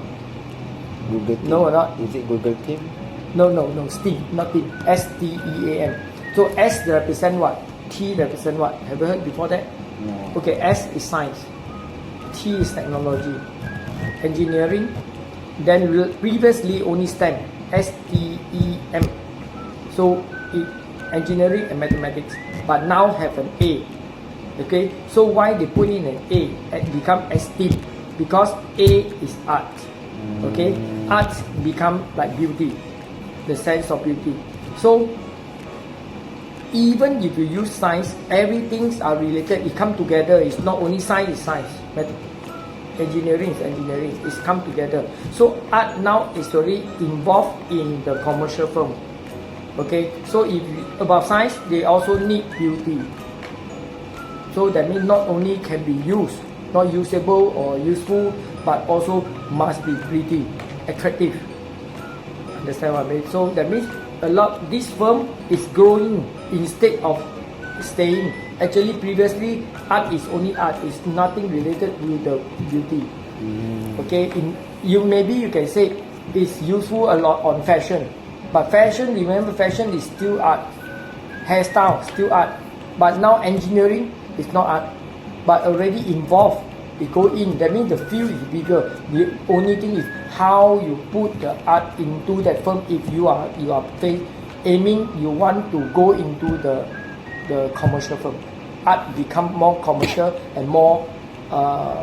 Google Team. No or not? Is it Google Team? No, STEAM, not TEAM. STEAM. So S represent what? T represent what? Have you heard before that? No. Okay, S is science. T is technology. Engineering. Then previously only STEM. STEM. So engineering and mathematics. But now have an A. Okay, so why they put in an A and become STEAM? Because A is art. Okay, art become like beauty, the sense of beauty. So even if you use science, everything are related. It come together. It's not only science is science, but engineering is engineering. It's come together. So art now is already involved in the commercial firm. Okay, so if about science, they also need beauty. So that means not only can be used, not usable or useful, but also must be pretty, attractive. Understand what I mean? So that means this firm is growing instead of staying. Actually, previously, art is only art. It's nothing related with the beauty. Okay, maybe you can say it's useful a lot on fashion. But fashion, remember, fashion is still art. Hairstyle, still art. But now engineering is not art, but already involved. They go in. That means the field is bigger. The only thing is how you put the art into that firm. If you are aiming, you want to go into the commercial firm. Art become more commercial and more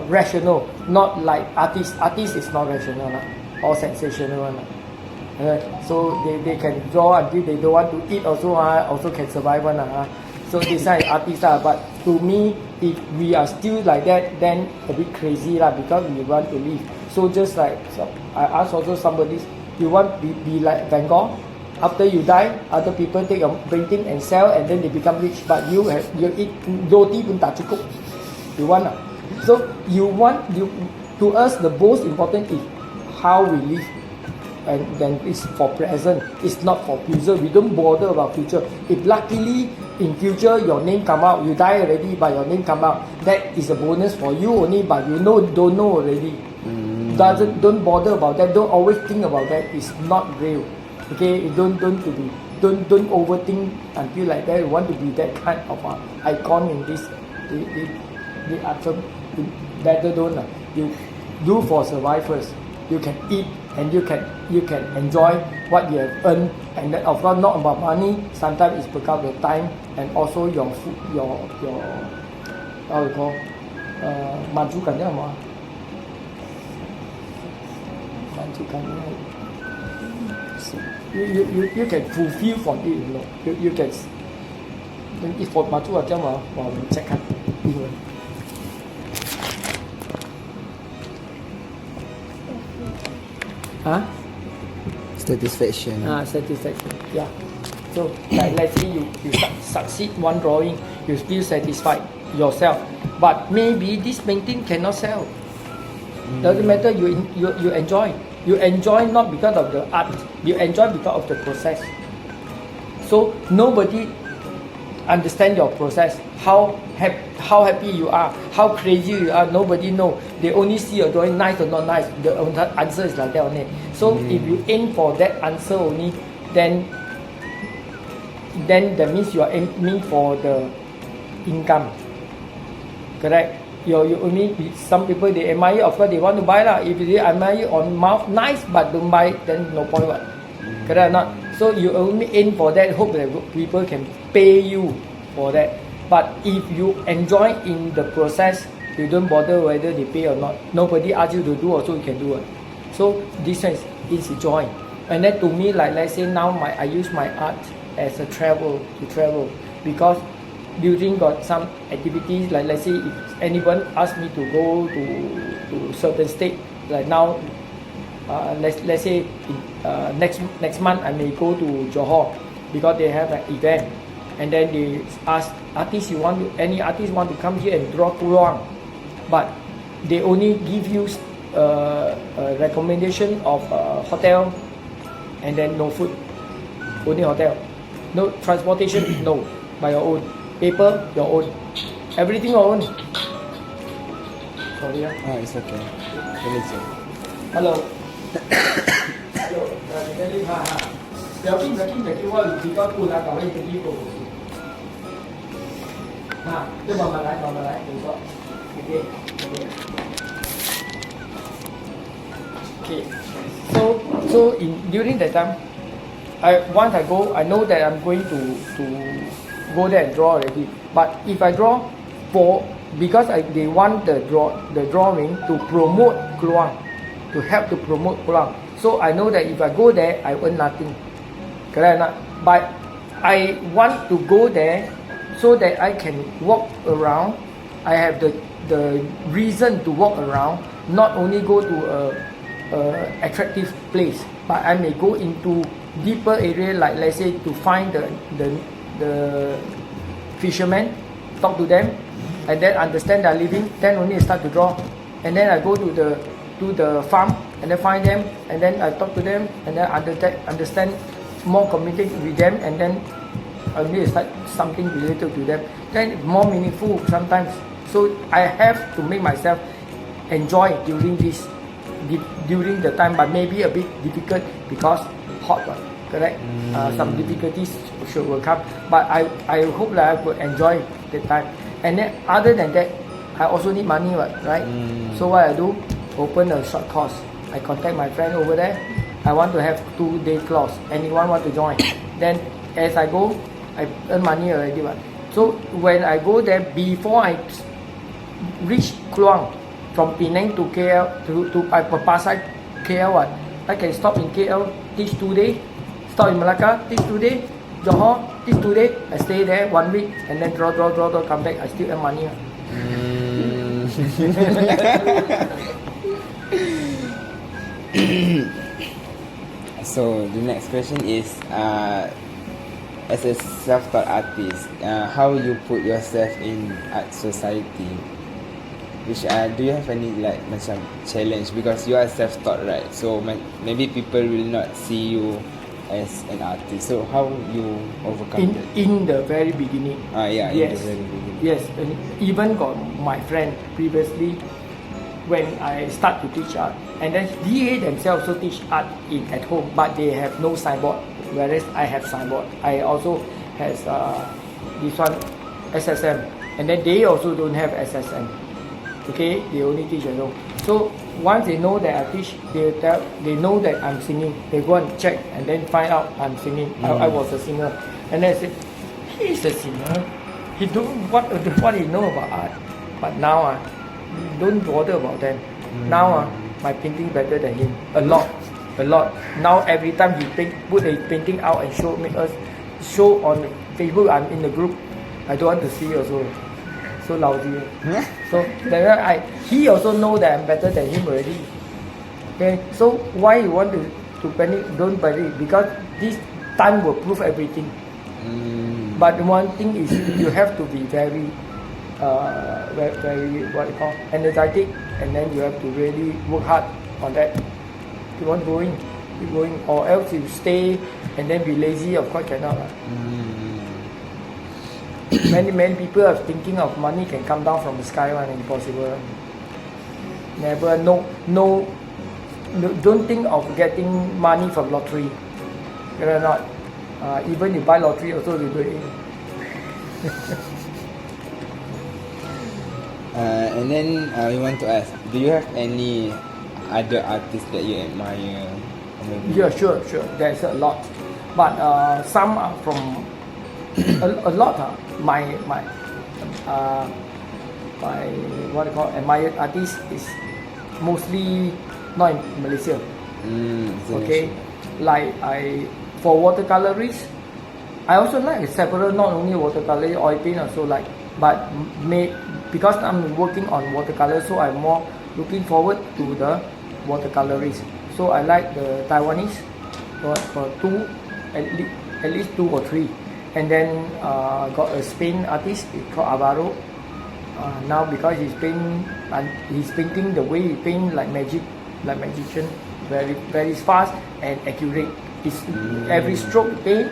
rational. Not like artists. Artists is not rational, or sensational. So they can draw until they don't want to eat also can survive one. So this is artists but to me, if we are still like that, then a bit crazy because we want to live. So just like I asked also somebody, you want to be like Van Gogh? After you die, other people take your painting and sell, and then they become rich. But you eat roti pun tak cukup. You want So to us the most important is how we live. And then it's for present. It's not for future. We don't bother about future. If luckily in future your name come out, you die already, but your name come out, that is a bonus for you only. But you don't know already. Don't bother about that. Don't always think about that. It's not real. Okay, don't overthink until like that. You want to be that kind of icon in this the art firm. Better don't. You do for survivors. You can eat and you can enjoy what you have earned, and then of course not about money. Sometimes it's because of time and also your food, your how you call 满足感叫什么？满足感 you can fulfill from it, you know. You can. If for 满足感叫什么？我们 check 看英文。Huh? Satisfaction. Satisfaction. Yeah. So like let's say you succeed one drawing, you feel satisfied yourself. But maybe this painting cannot sell. Doesn't matter. You enjoy. You enjoy not because of the art. You enjoy because of the process. So nobody understand your process. How happy you are, how crazy you are. Nobody know. They only see your drawing nice or not nice. The answer is like that only. So if you aim for that answer only, then that means you are aiming for the income. Correct? You only some people they admire, of course they want to buy lah. If they admire on mouth nice but don't buy, then no point what. Correct or not? So you only aim for that, hope that people can pay you for that. But if you enjoy in the process, you don't bother whether they pay or not. Nobody asks you to do, also you can do it. So this is joy. And then to me, like let's say now I use my art as a travel because during got some activities, like let's say if anyone asks me to go to certain state, like now let's say next month I may go to Johor because they have an event, and then they ask artists, any artist want to come here and draw Pulang, but they only give you a recommendation of hotel and then no food, only hotel, no transportation, no, by your own, paper your own, everything your own. Sorry It's okay. Hello. Điều kiện là kinh tế của tôi chỉ có tôi là có cái gì của tôi. Tôi bảo mà lại đừng có. Okay. So during that time, once I go, I know that I'm going to go there and draw already. But if I draw because they want the drawing to promote Kluang, to help to promote Kluang. So I know that if I go there, I earn nothing. Correct or not? But I want to go there so that I can walk around. I have the reason to walk around, not only go to a attractive place, but I may go into deeper area, like let's say to find the fishermen, talk to them, and then understand their living. Then only I start to draw, and then I go to the farm and then find them, and then I talk to them, and then understand more, communicate with them, and then I need to start something related to them. Then more meaningful sometimes. So I have to make myself enjoy during the time, but maybe a bit difficult because hot one. Correct? Some difficulties will come, but I hope that I will enjoy the time. And then other than that, I also need money, right? So what I do, open a short course. I contact my friend over there. I want to have 2-day class. Anyone want to join? Then as I go, I earn money already. So when I go there, before I reach Kluang, from Penang to KL to Pasai KL, I can stop in KL, teach 2 days. Stop in Malacca, teach 2 days. Johor, teach 2 days. I stay there 1 week and then draw, come back. I still earn money. So the next question is, as a self-taught artist, how you put yourself in art society? Which do you have any macam challenge, because you are self-taught, right? So maybe people will not see you as an artist. So how you overcome that? In the very beginning. Yes. In the very beginning. Yes, and even got my friend previously when I start to teach art, And then DA themselves also teach art at home, but they have no signboard, whereas I have signboard. I also has this one SSM, and then they also don't have SSM. Okay, they only teach at home. So once they know that I teach, they know that I'm singing. They go and check and then find out I'm singing. I was a singer, and then I said, he's a singer. He don't what he know about art. But now don't bother about them. Now my painting better than him a lot. Now every time he put a painting out and make us show on Facebook. I'm in the group. I don't want to see also. So lousy. So then he also know that I'm better than him already. Okay, so why you want to panic? Don't panic, because this time will prove everything. But one thing is you have to be very what you call energetic, and then you have to really work hard on that. Keep on going, or else you stay and then be lazy. Of course cannot. Many people are thinking of money can come down from the sky. One impossible. Never. No. Don't think of getting money from lottery. You know not. Even you buy lottery also you do it. And then we want to ask, do you have any other artists that you admire? Or maybe? Yeah, sure. There's a lot, but some are from a lot. My what you call admired artist is mostly not in Malaysia. Okay, like for watercolorist, I also like several, not only watercolor, oil paint also like, but because I'm working on watercolor, so I'm more looking forward to the watercolorist. So I like the Taiwanese for two, at least 2 or 3, and then got a Spain artist called Alvaro. Now because he's painting the way he paint like magic, like magician, very fast and accurate. It's every stroke paint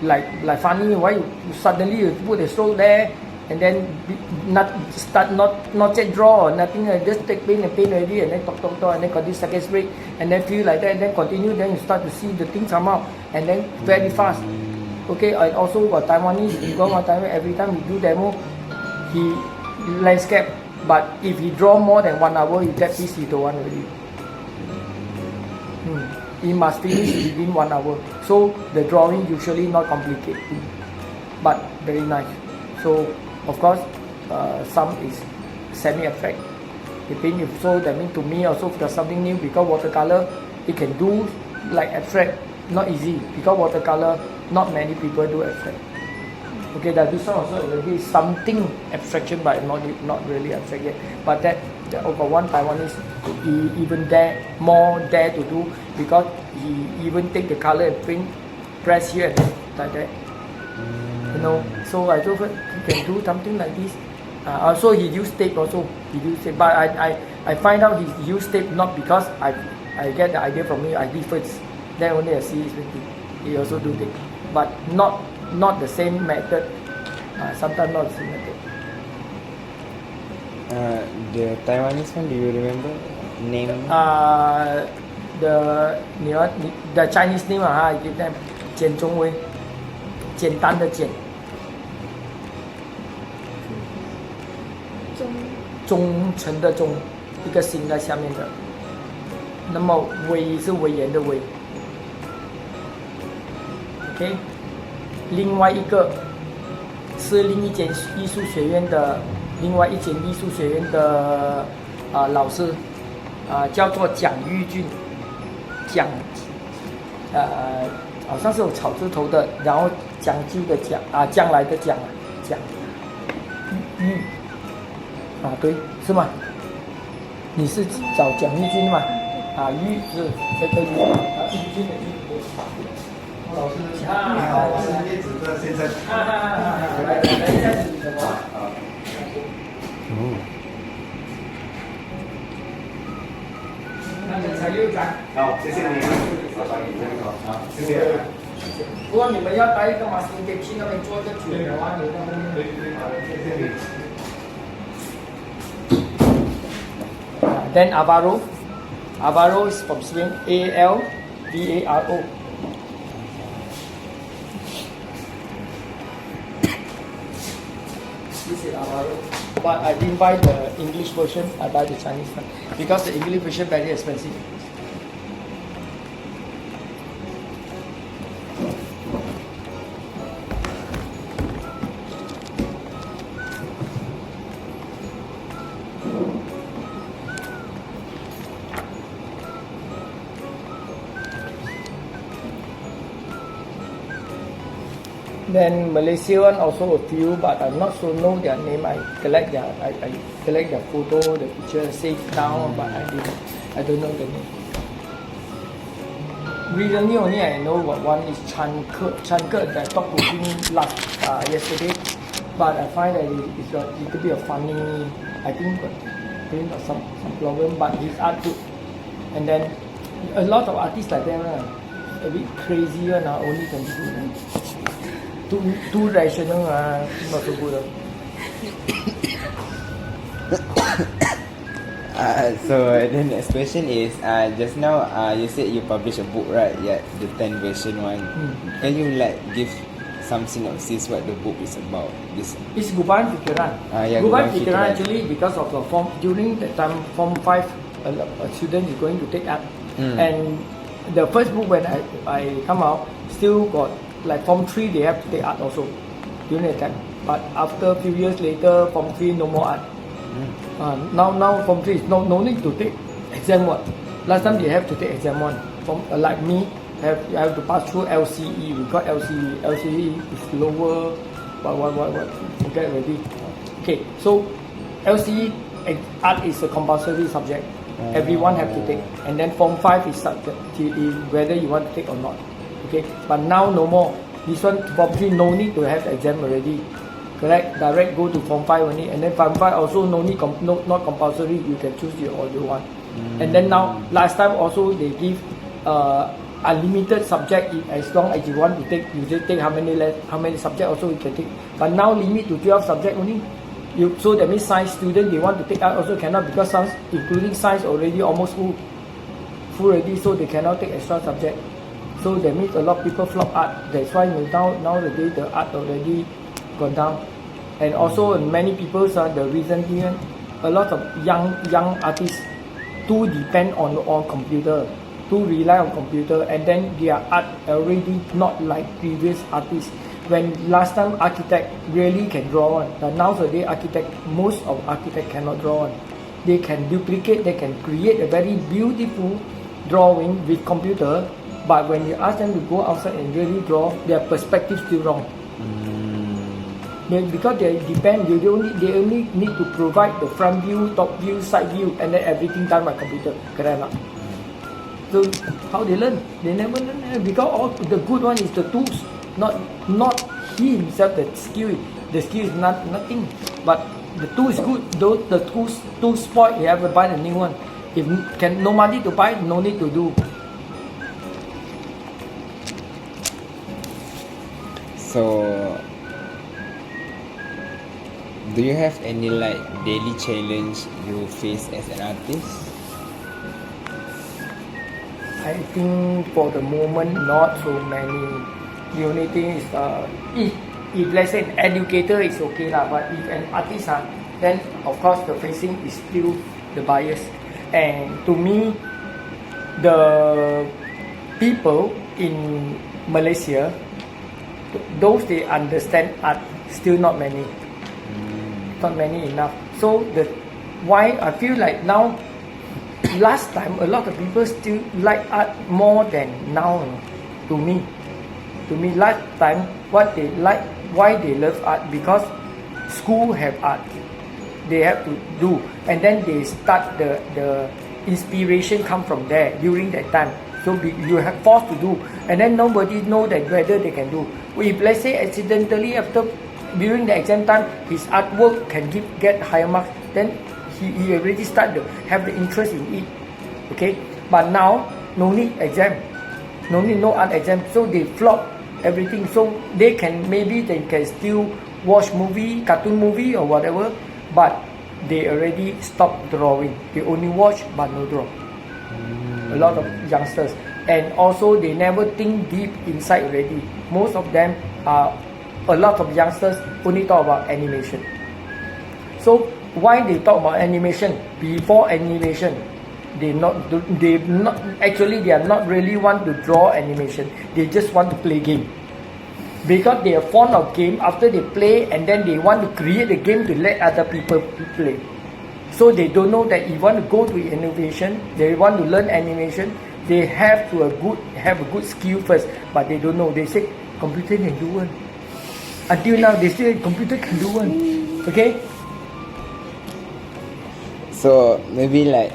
like funny. Why you suddenly you put a stroke there and then not yet draw or nothing, just take paint and paint already, and then talk and then got this second spray and then feel like that and then continue, then you start to see the things come out and then very fast. Okay, and also got Taiwanese. You go one time, every time he do demo, he landscape, but if he draw more than 1 hour, you get this, he don't want already. He must finish within 1 hour. So the drawing usually not complicated, but very nice. So of course, some is semi-abstract. So that means to me also there's something new, because watercolor it can do like abstract, not easy, because watercolor not many people do abstract. Okay, that this one also already something abstraction, but not really abstract yet. But that over one Taiwanese, he even dare to do, because he even take the color and print, press here and like that. You know, so I thought he can do something like this. Also he used tape also. But I find out he used tape not because I get the idea from me. I did first, then only I see his painting. He also do tape, but not the same method. Sometimes not the same method. The Taiwanese one, do you remember name? The Chinese name I give them 简中威，简单的简，忠诚的忠，一个心在下面的。那么威是威严的威。OK， 另外一个是另一间艺术学院的。另外一间艺术学院的老师叫做蒋玉俊，好像是有草字头的，然后讲究的讲将来的讲玉对，是吗？你是找蒋玉俊吗？玉是这个玉玉俊的玉。老师叶子的先生。来，开始什么？那个才6张。好，谢谢你。好，谢谢。如果你们要带一个马斯克去那边做一个卷的话，你那边可以。好，谢谢你。Then Alvaro, Alvaro is from Spain. Alvaro. This is Alvaro. But I didn't buy the English version. I buy the Chinese one because the English version very expensive. Then Malaysia one also a few, but I'm not so know their name. I collect their photo, the picture, save down, but I don't know the name. Recently only I know what one is Chanke that I talked to him yesterday, but I find that it's a little bit of funny. I think got some problem, but his art good. And then a lot of artists like that, a bit crazy one, only can do. Too rational, not so good. So the next question is, just now you said you published a book, right? Yeah, the 10 version one. Can you like give some synopsis what the book is about? It's Gubahan Fikiran. Gubahan Fikiran actually because of the form during the time form 5, a student is going to take art, and the first book when I come out still got. Like Form 3, they have to take art also during that time. But after a few years later, Form 3 no more art. Now Form 3 is no need to take exam 1. Last time they have to take exam 1. Like me, I have to pass through LCE. We got LCE. LCE is lower. What? Forget already. Okay, so LCE art is a compulsory subject. Everyone have to take. And then Form 5 is subject whether you want to take or not. Okay, but now no more. This one probably no need to have exam already. Correct? Direct go to Form 5 only, and then Form 5 also no need not compulsory. You can choose your order one. And then now last time also they give unlimited subject as long as you want to take. You just take how many subject also you can take. But now limit to 12 subject only. So that means science student they want to take out also cannot because science including science already almost full already, so they cannot take extra subject. So that means a lot of people flop art. That's why nowadays the art already gone down. And also many people the reason being a lot of young artists too depend on computer, too rely on computer, and then their art already not like previous artists. When last time architect really can draw one, but nowadays most of architect cannot draw one. They can duplicate, they can create a very beautiful drawing with computer. But when you ask them to go outside and really draw, their perspective still wrong. Because they depend, they only need to provide the front view, top view, side view, and then everything done by computer. Correct or not? So how they learn? They never learn because all the good one is the tools, not he himself. The skill is nothing. But the tool is good. Though the tools spoil, you have to buy a new one. If no money to buy, no need to do. So, do you have any like daily challenge you face as an artist? I think for the moment not so many. The only thing is if let's say an educator is okay lah, but if an artist then of course the facing is still the bias. And to me, the people in Malaysia, those they understand art still not many enough. So why I feel like now, last time a lot of people still like art more than now. To me last time what they like, why they love art, because school have art they have to do, and then they start the inspiration come from there during that time. So you have forced to do, and then nobody know that whether they can do. If let's say accidentally during the exam time his artwork can get higher marks, then he already start to have the interest in it. Okay, but now no need exam, no art exam, so they flop everything. So they can still watch cartoon movie or whatever, but they already stop drawing. They only watch but no draw. A lot of youngsters, and also they never think deep inside already. Most of them are, a lot of youngsters only talk about animation. So why they talk about animation? Before animation, they not actually they are not really want to draw animation. They just want to play game. Because they are fond of game, after they play and then they want to create a game to let other people play. So they don't know that if you want to go to innovation, they want to learn animation, they have to have a good skill first. But they don't know. They say computer can do one. Until now they say computer can do one. Okay. So maybe like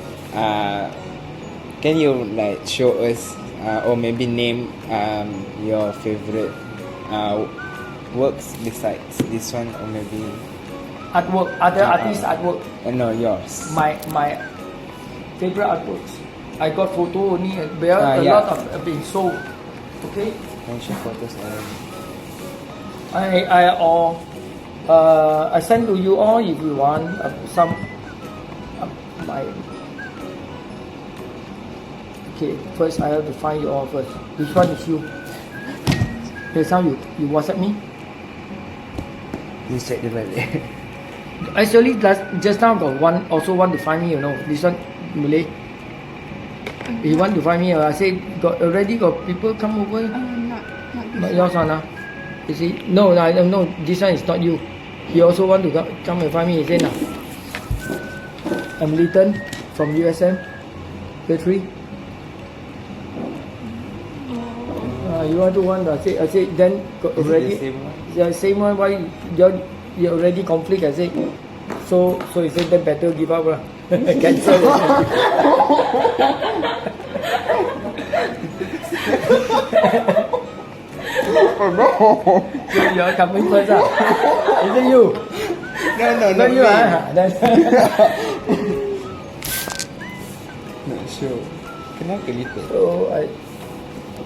can you like show us or maybe name your favorite works besides this one, or maybe Artwork, other artists' artwork. no, yours. My favorite artworks. I got photo only. There are a yeah. lot of being sold. Okay. Mention photos already. I send to you all if you want some my. Okay, first I have to find you all first. Which one is you? Just now you WhatsApp me. You check the balik. Actually, just now got one also want to find me. You know, this one Malay. He want to find me. I say already got people come over. Not yours one, You see? No, this one is not you. He also want to come and find me. He say, nah. I'm Leighton from USM, year 3. You want to want? I say then already. The same one. Why you already conflict? I say. So he said then better give up lah. Cancel. Oh no! So you are coming first ah? Is it you? No, Not you ah? Not sure. Kenapa gitu? So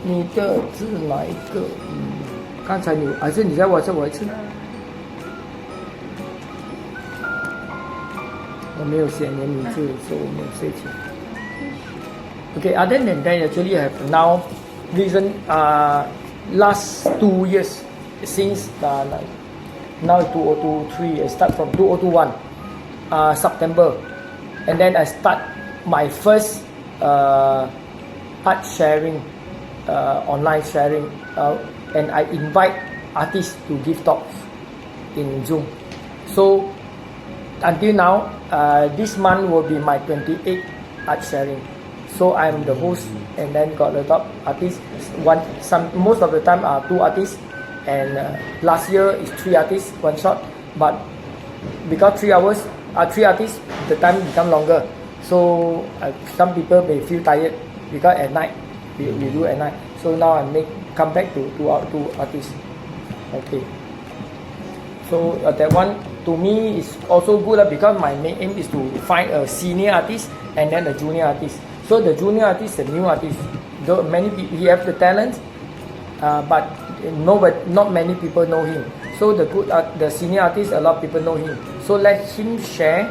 你的是哪一个？刚才你还是你在WhatsApp我一次？我没有写你的名字，所以我没有写起。Okay, other than that, actually I have now last 2 years since like now 2023. I start from 2021 September, and then I start my first art sharing, online sharing, and I invite artists to give talks in Zoom. So until now, this month will be my 28th art sharing. So I'm the host, and then got the top artists. Most of the time are 2 artists, and last year is 3 artists, 1 shot. But because 3 artists, the time become longer. So some people may feel tired because at night we do at night. So now I come back to 2 artists. Okay. So that one to me is also good because my main aim is to find a senior artist and then a junior artist. So the junior artist, the new artist, though he have the talent, but not many people know him. So the senior artist, a lot of people know him. So let him share.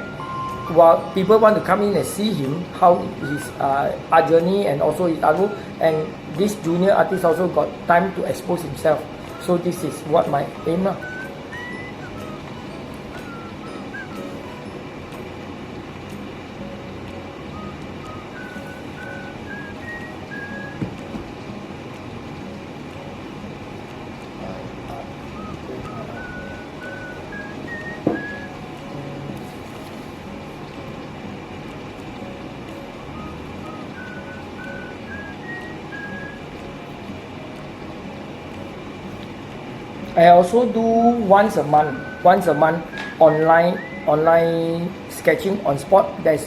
While people want to come in and see him, how his art journey and also his artwork, and this junior artist also got time to expose himself. So this is what my aim lah. I also do once a month online sketching on spot. There's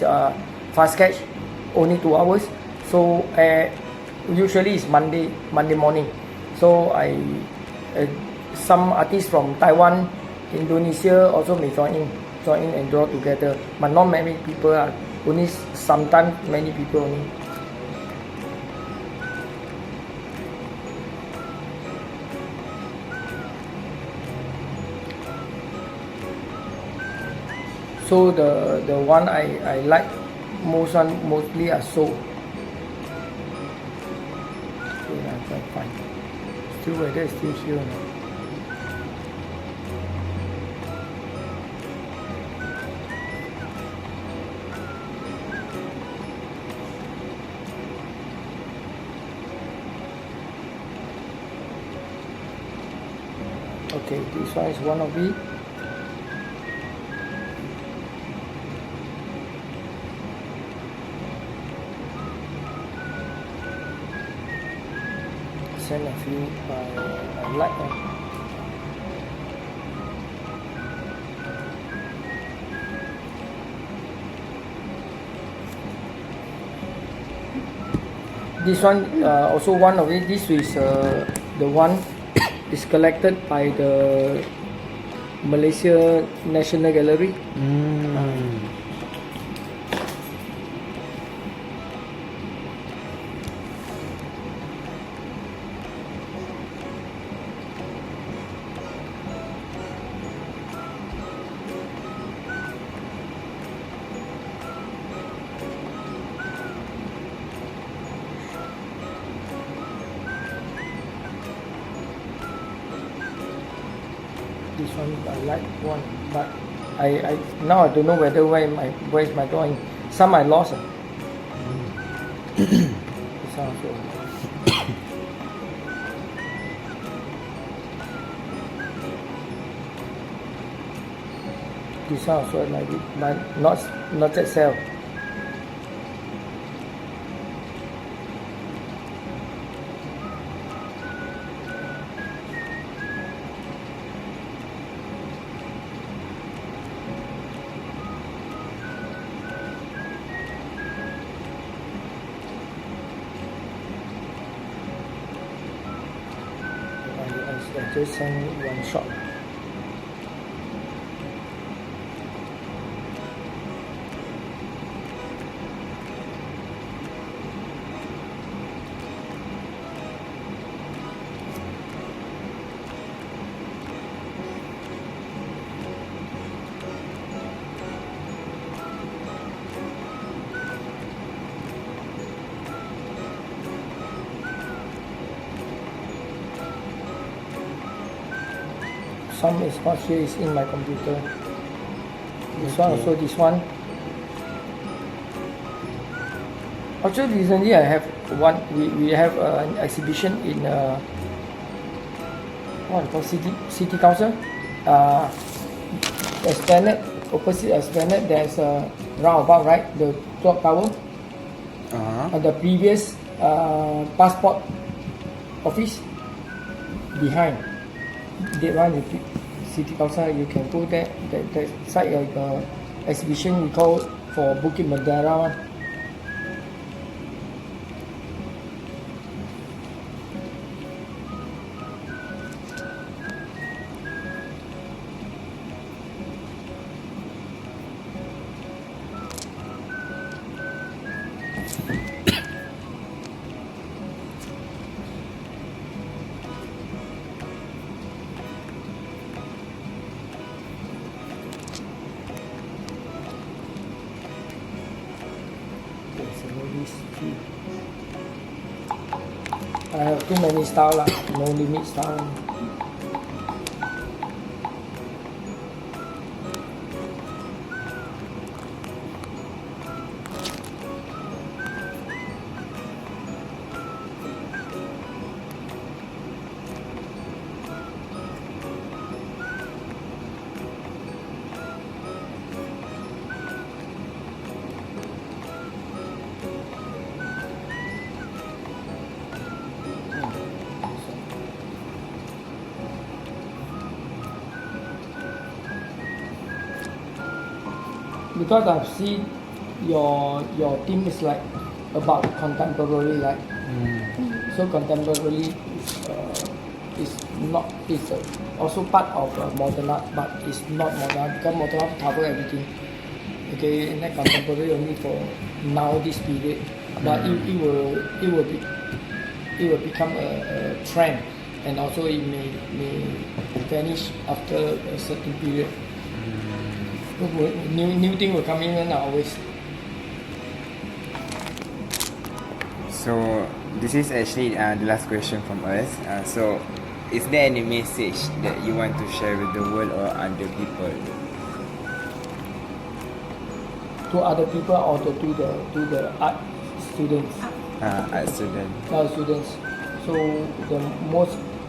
fast sketch, only 2 hours. So usually it's Monday morning. So some artists from Taiwan, Indonesia also may join in and draw together. But not many people are. Only sometimes many people only. So the one I like mostly are sold. still whether it's still here or not. Okay, this one is one of it. Send a few I like them. This one also one of it. This is the one is collected by the Malaysia National Gallery. This one I like one, but I now I don't know where is my drawing. Some I lost. This one also. This one also I like it, but not at sale. I just send one shot. Some is not here, is in my computer. This one also, this one. Actually, recently I have one. We have an exhibition in what called City Council. Esplanade, opposite Esplanade, there's a roundabout, right? The clock tower. The previous passport office behind. That one is City Council. You can go there. That side like exhibition we call for Bukit Madera one. I have too many style lah, no limit style. Because I've seen your theme is like about contemporary, like so contemporary is not is also part of modern art, but it's not modern art because modern art cover everything. Okay, and then contemporary only for now this period, but it will become a trend, and also it may vanish after a certain period. New thing will come in always. So this is actually the last question from us. So, is there any message that you want to share with the world or other people? To other people or to the art students? Art student. Art students. So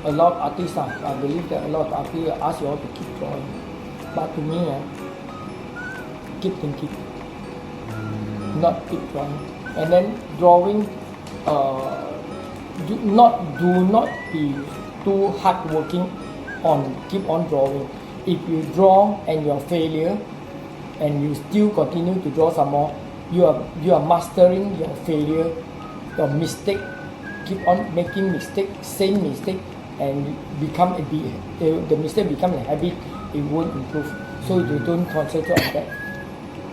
a lot of artists, I believe that a lot of artists ask you all to keep drawing. But to me, keep thinking, not keep drawing. And then drawing, do not be too hardworking keep on drawing. If you draw and you're failure, and you still continue to draw some more, you are mastering your failure, your mistake. Keep on making mistake, same mistake, and the mistake become a habit. It won't improve. So you don't concentrate on that.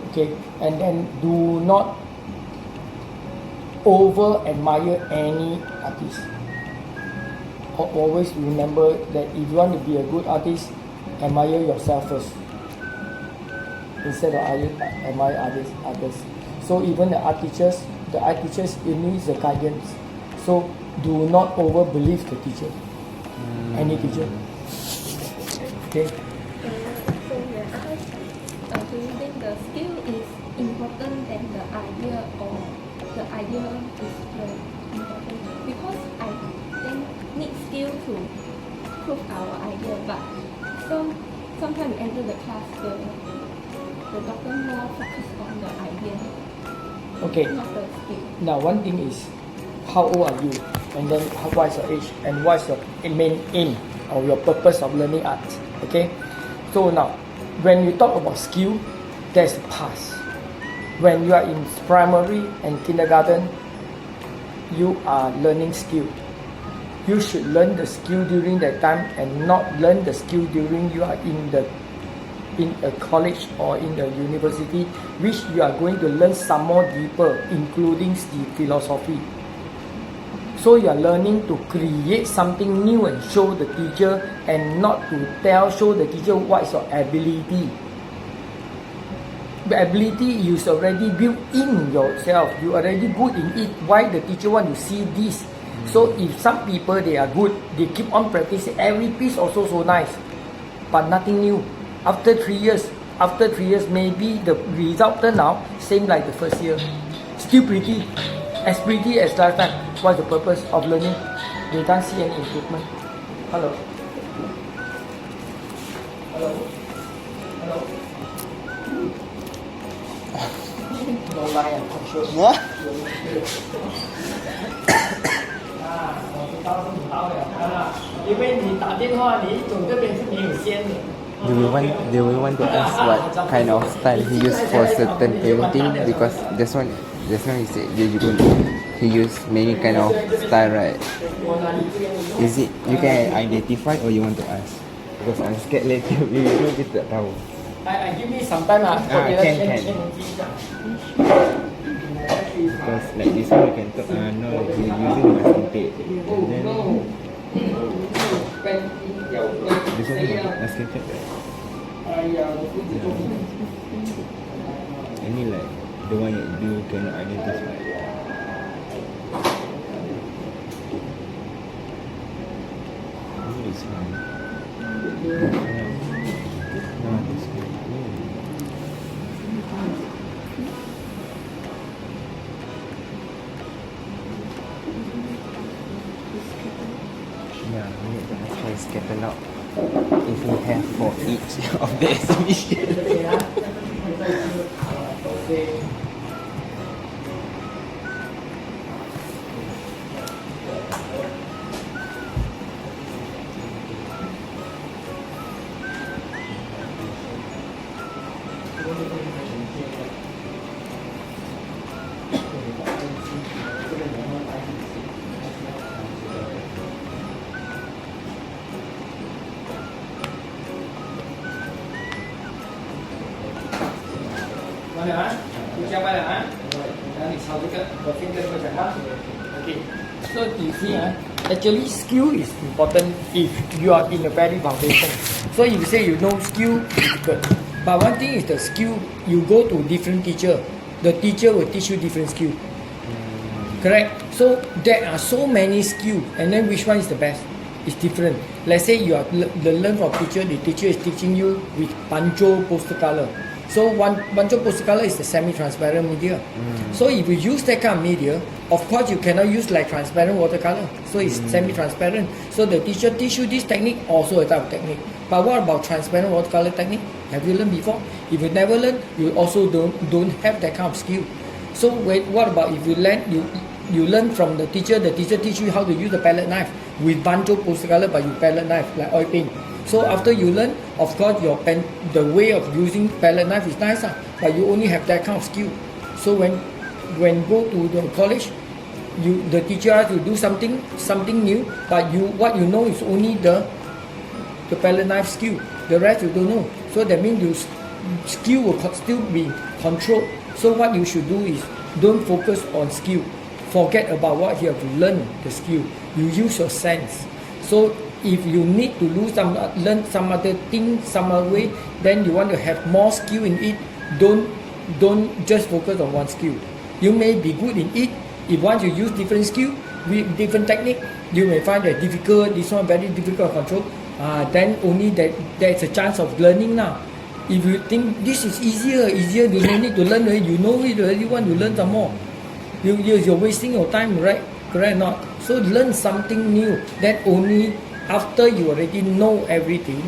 Okay, and then do not over admire any artist. Always remember that if you want to be a good artist, admire yourself first, instead of admire others. So even the art teachers, it needs the guidance. So do not over believe the teacher, any teacher. Okay. So may I ask, do you think the skill is important than the idea, or the idea is more important? Because I think need skill to prove our idea, but sometimes we enter the class, the doctor more focus on the idea, Okay. not the skill. Now one thing is, how old are you, and then what's your age, and what's your main aim or your purpose of learning art. Okay. So now, when you talk about skill, there's past. When you are in primary and kindergarten, you are learning skill. You should learn the skill during that time and not learn the skill during you are in a college or in a university, which you are going to learn some more deeper, including the philosophy. So you are learning to create something new and show the teacher, and not to show the teacher what is your ability. The ability is already built in yourself. You are already good in it. Why the teacher want to see this? So if some people they are good, they keep on practicing. Every piece also so nice, but nothing new. After 3 years, maybe the result turn out same like the first year. Still pretty as last time. What's the purpose of learning? They can't see any improvement. Hello. No lie, I'm not sure. 我知道是你好了因为你打电话，你总这边是没有线的。Do we want to ask what kind of style he used for certain painting? Because just now he said he used many kind of style, right? Is it you can identify or you want to ask? Because I'm scared later we kita tak tahu. I give me some time can. Because like this one you can talk. No, he's using masking tape. And then this one masking tape. Any like the one that you cannot identify. This one. No, this one. Yeah, we need to actually catalog if we have for each of the exhibition. Okay, so you see, actually skill is important if you are in a very foundation. So if you say you know skill, it's good. But one thing is the skill, you go to different teacher. The teacher will teach you different skill. Correct. So there are so many skills, and then which one is the best? It's different. Let's say you are learn from teacher. The teacher is teaching you with banjo poster color. So banjo poster color is the semi-transparent media. So if you use that kind of media, of course you cannot use like transparent watercolor. So it's semi-transparent. So the teacher teach you this technique, also a type of technique. But what about transparent watercolor technique? Have you learned before? If you never learn, you also don't have that kind of skill. So what about if you learn from the teacher teach you how to use the palette knife with banjo poster color, but you palette knife like oil paint. So after you learn, of course the way of using palette knife is nice, but you only have that kind of skill. So when go to the college, the teacher has to do something new, but what you know is only the palette knife skill. The rest you don't know. So that means your skill will still be controlled. So what you should do is don't focus on skill. Forget about what you have to learn the skill. You use your sense. So if you need to learn some other thing, some other way, then you want to have more skill in it. Don't just focus on one skill. You may be good in it. If once you use different skill with different technique, you may find that difficult. This one very difficult to control. Then only there's a chance of learning now. If you think this is easier, you don't need to learn it. You know it already. Want to learn some more. You're wasting your time, right? Correct or not? So learn something new. Then only after you already know everything,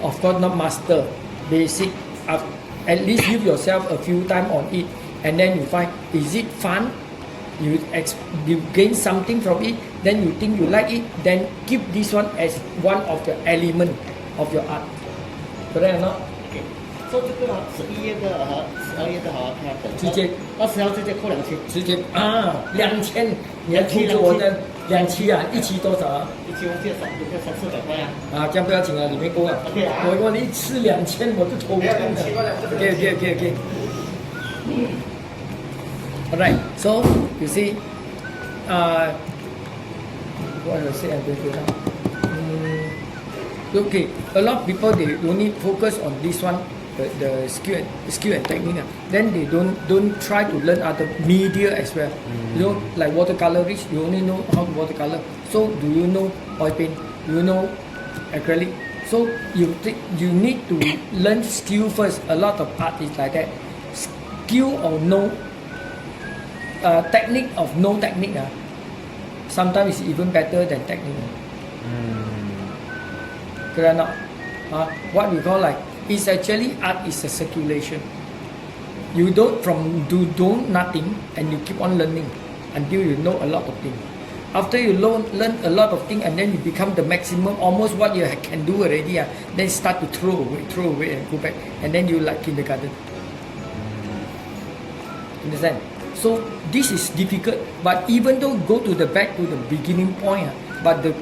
of course not master, basic. At least give yourself a few time on it, and then you find, is it fun? You gain something from it. Then you think you like it. Then keep this one as one of the element of your art. Correct or not? OK，所以这个11月的和12月的哈，它等直接20号直接扣2000，直接2000，你要记住我的2期啊，1期多少啊？一期我介绍就300-400块啊。这样不要紧啊，里面够啊。OK 啊。我一吃2000，我就头痛了。OK。Alright, so you see, what I say I'm going to now. Okay, a lot of people they only focus on this one, the skill and technique. Then they don't try to learn other media as well. You know, like watercolorist, you only know how to watercolor. So do you know oil paint? Do you know acrylic? So you need to learn skill first. A lot of art is like that. Skill or no. Technique of no technique, sometimes it's even better than technique. Correct or not? What we call like, it's actually art is a circulation. You don't do nothing and you keep on learning until you know a lot of things. After you learn a lot of things and then you become the maximum, almost what you can do already, then start to throw away and go back, and then you like kindergarten. Understand? So this is difficult, but even though go to the back to the beginning point, but the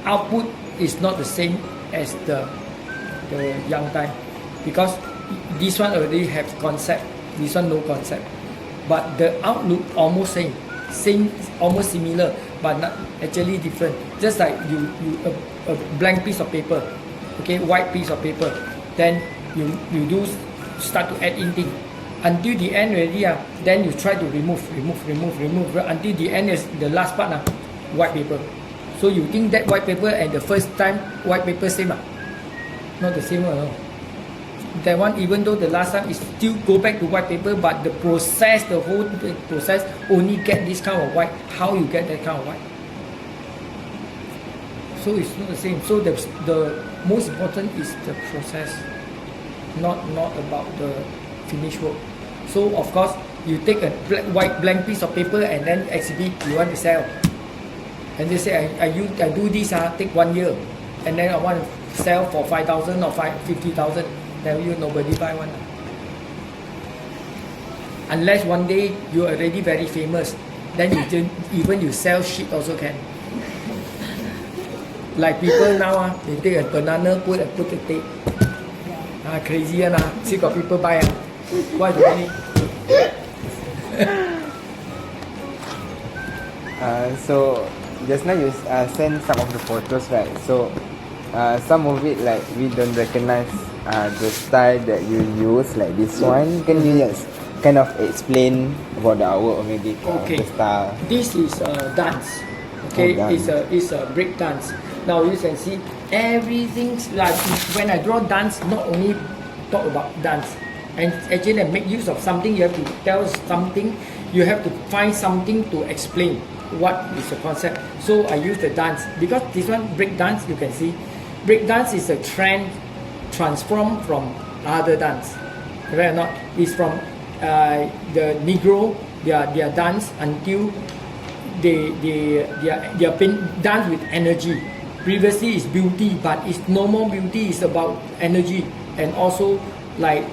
output is not the same as the young time, because this one already have concept, this one no concept, but the outlook almost same, almost similar, but not actually different. Just like you a blank piece of paper, okay, white piece of paper, then you do start to add in things. Until the end already, then you try to remove until the end is the last part, white paper. So you think that white paper and the first time white paper same, not the same one. No. That one, even though the last time is still go back to white paper, but the whole process only get this kind of white. How you get that kind of white? So it's not the same. So the most important is the process, not about the finished work. So of course you take a blank piece of paper and then exhibit, you want to sell, and they say I do this take 1 year, and then I want to sell for 5,000 or 50,000. Tell you nobody buy one, unless one day you are already very famous, then you sell shit also can. Like people now they take a banana put a tape. Crazy still got people buy. Why do you need? So just now you send some of the photos, right? So some of it like we don't recognize the style that you use, like this one. Can you just kind of explain about the artwork or maybe Okay. the style? This is dance. Okay, Oh, dance. it's a break dance. Now you can see everything's like when I draw dance, not only talk about dance, and actually I make use of something. You have to tell something. You have to find something to explain what is the concept. So I use the dance because this one break dance. You can see, break dance is a trend transformed from other dance. Correct or not? It's from the Negro, their dance until they are dance with energy. Previously it's beauty, but it's no more beauty. It's about energy and also like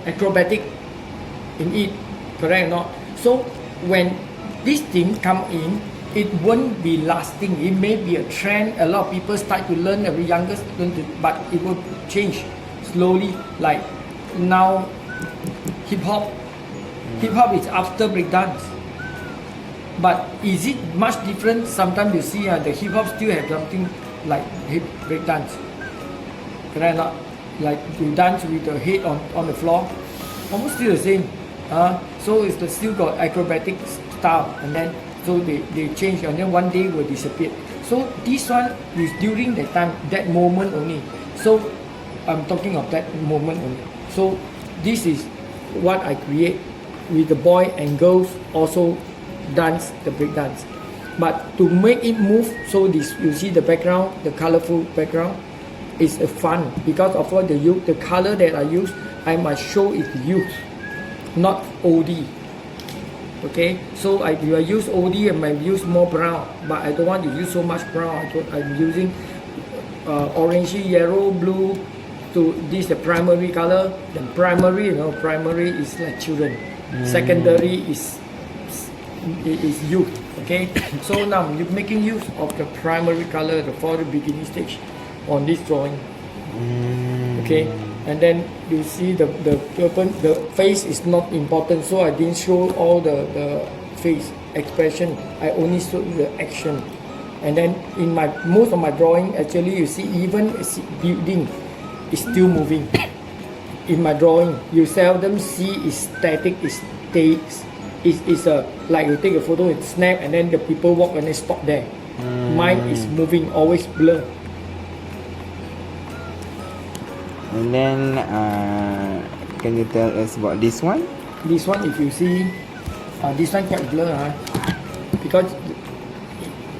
acrobatic in it. Correct or not? So when this thing come in, it won't be lasting. It may be a trend. A lot of people start to learn, every youngest learn to, but it will change slowly. Like now, hip hop. Hip hop is after breakdance. But is it much different? Sometimes you see the hip hop still have something like hip breakdance. Correct or not? Like you dance with the head on the floor, almost still the same. So it's still got acrobatic style, and then so they change, and then one day will disappear. So this one is during that time, that moment only. So I'm talking of that moment only. So this is what I create with the boy and girls also dance the break dance. But to make it move, so this you see the background, the colorful background is fun because of what the youth, the color that I use, I must show it youth, not OD. Okay, so I use OD and I use more brown, but I don't want to use so much brown. I'm using orangey, yellow, blue. To this the primary color. The primary, primary is like children. Secondary is youth. Okay, so now you're making use of the primary color for the beginning stage on this drawing. Okay, and then you see the face is not important, so I didn't show all the face expression. I only showed the action. And then in most of my drawing, actually you see even building is still moving. In my drawing, you seldom see is static. It's like you take a photo, it snap, and then the people walk and they stop there. Mine is moving, always blur. And then can you tell us about this one? This one, if you see, this one quite blur, because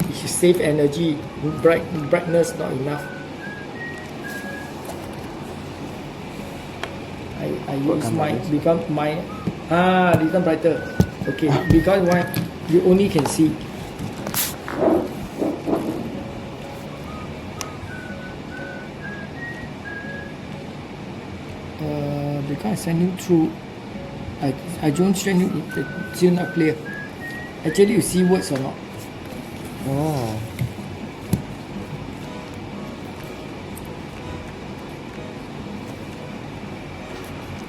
it save energy. Brightness not enough. I use mine because mine this one brighter. Okay, because why? You only can see. Because I send you through, I don't send you, it's still not clear. Actually, you see words or not? Oh.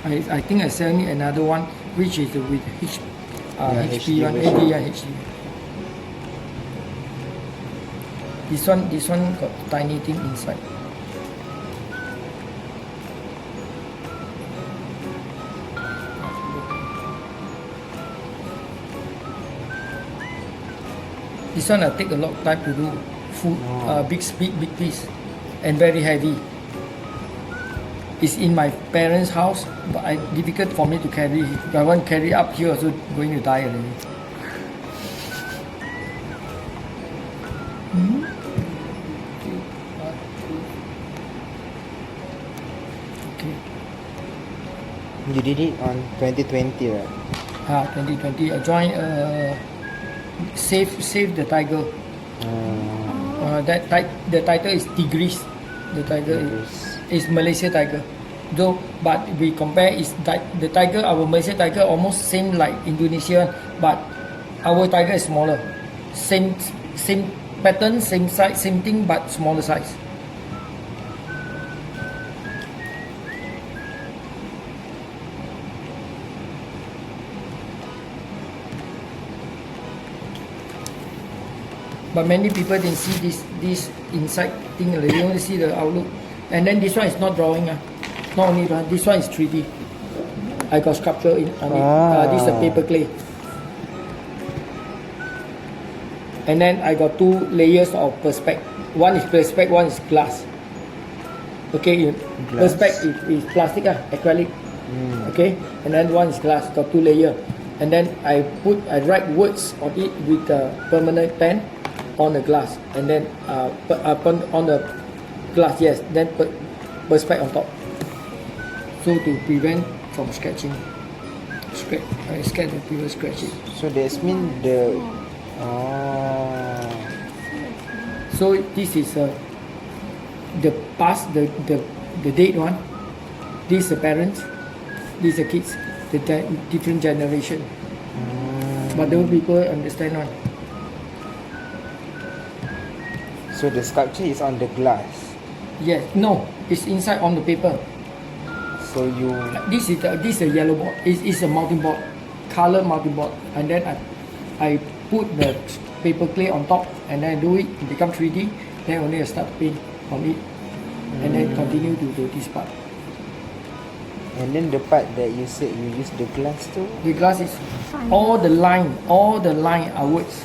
I think I send you another one, which is with HP one, version. HD. This one got tiny thing inside. This one I take a lot of time to do, full big piece, and very heavy. It's in my parents' house, but difficult for me to carry. If I want to carry up here, also going to die already. Okay. You did it on 2020, right? 2020. I joined Save the Tiger. The title is Tigris. The tiger is Malaysia tiger. Though, but we compare is the tiger, our Malaysia tiger almost same like Indonesia, but our tiger is smaller. Same pattern, same size, same thing, but smaller size. But many people didn't see this inside thing. They only see the outlook. And then this one is not drawing. Not only drawing, this one is 3D. I got sculpture on it. This is a paper clay. And then I got 2 layers of perspex. One is perspex, one is glass. Okay, perspex is plastic, acrylic. Okay, and then one is glass, got 2 layers. And then I write words on it with a permanent pen on the glass, and then on the glass, yes, then perspex on top. So to prevent from scratching, I scared the people scratching. So that's mean the So this is the past, the date one. This is the parents, these are kids, the different generation. But those people understand one. So the sculpture is on the glass. Yes, no, it's inside on the paper. So you This is a yellow board. It's a multi board, color multi board, and then I put the paper clay on top, and then I do it become 3D. Then only I start paint on it, and then continue to do this part. and then the part that you said you use the glass too. The glass is all the line are words.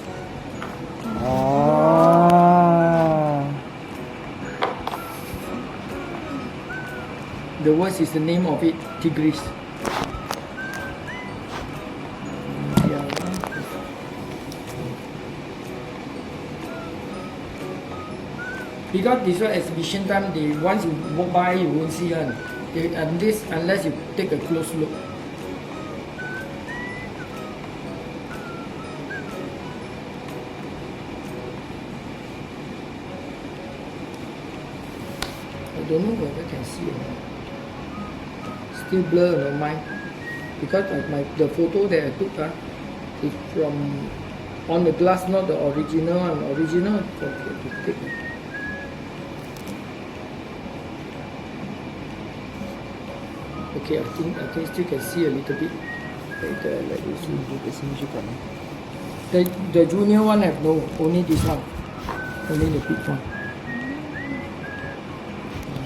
The words is the name of it, Tigris. Yeah. Because this one exhibition time, once you walk by, you won't see one. Unless you take a close look. I don't know whether I can see or not. Still blur in my mind, because the photo that I took is from on the glass, not the original one. Original to take. Okay, I think still can see a little bit. Let you see. The junior one have no, only this one, only the big one.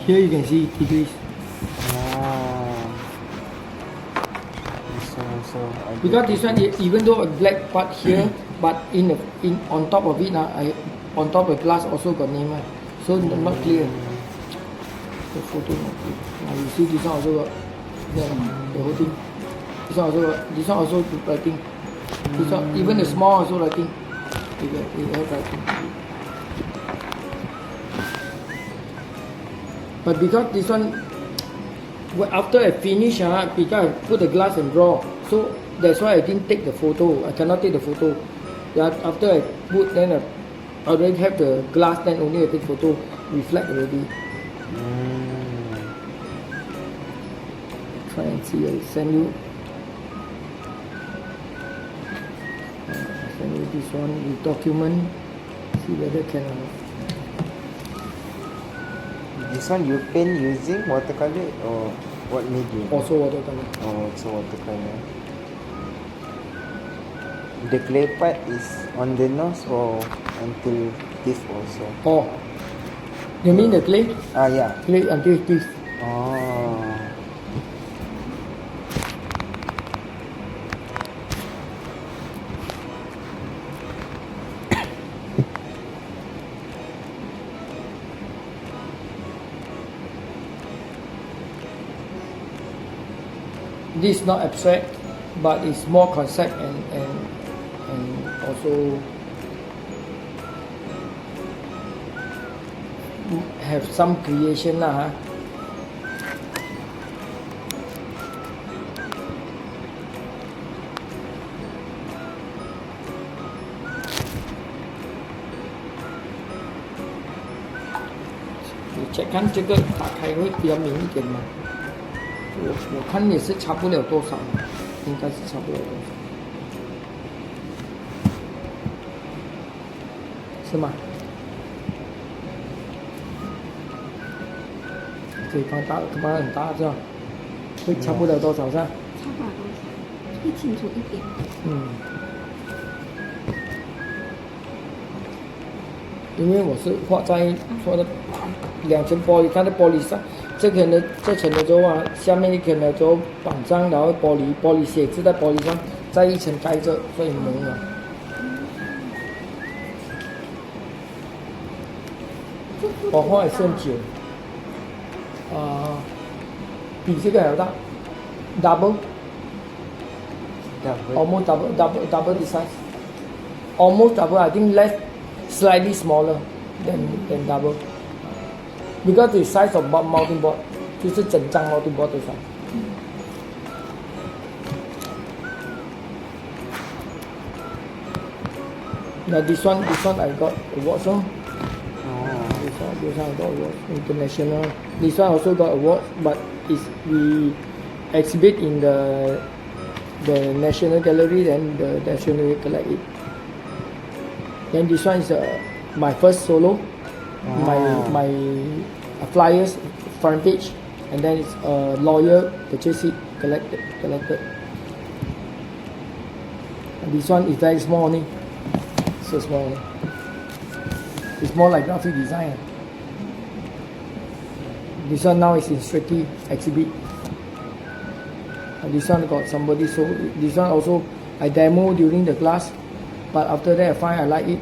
Here you can see degrees. Because this one, even though a black part here, but on top of it, on top of glass also got name, so not clear. The photo not clear. Now you see this one also got the whole thing. This one also writing. This one, even the small also writing. It have writing. But because this one, after I finish, because I put the glass and draw, so that's why I didn't take the photo. I cannot take the photo. After I put, then I already have the glass, then only I take photo, reflect already. Try and see, I send you this one, the document, see whether can or not. This one you paint using watercolor or what medium? Also watercolor. Oh, it's watercolor. The clay part is on the nose or until teeth also? Oh, you mean the clay? Yeah. Clay until teeth. Oh. This is not abstract, but it's more concept and also have some creation lah. 你 check 看这个打开会比较明一点吗？我看也是差不了多少，应该是差不了多少，是吗？可以放大，放很大这样，会差不了多少是吧？差不了多少，会清楚一点。因为我是画在2层玻璃，看在玻璃上，这层的之后啊，下面一层的之后绑上，然后玻璃写字在玻璃上，再一层盖着，所以蒙了。我画也是很久，比这个还要大，double almost double the size, almost double. I think less, slightly smaller than double. Because the size of mounting board 就是整张 mounting board 的 size. Now this one I got awards on. This one I got awards international. This one also got awards, but we exhibit in the National Gallery and the National collect it. Then this one is my first solo. My flyers front page, and then it's lawyer purchase it collected. And this one is very small only, so small only. It's more like graphic design. This one now is in strictly exhibit. And this one got somebody sold. This one also I demo during the class, but after that I find I like it.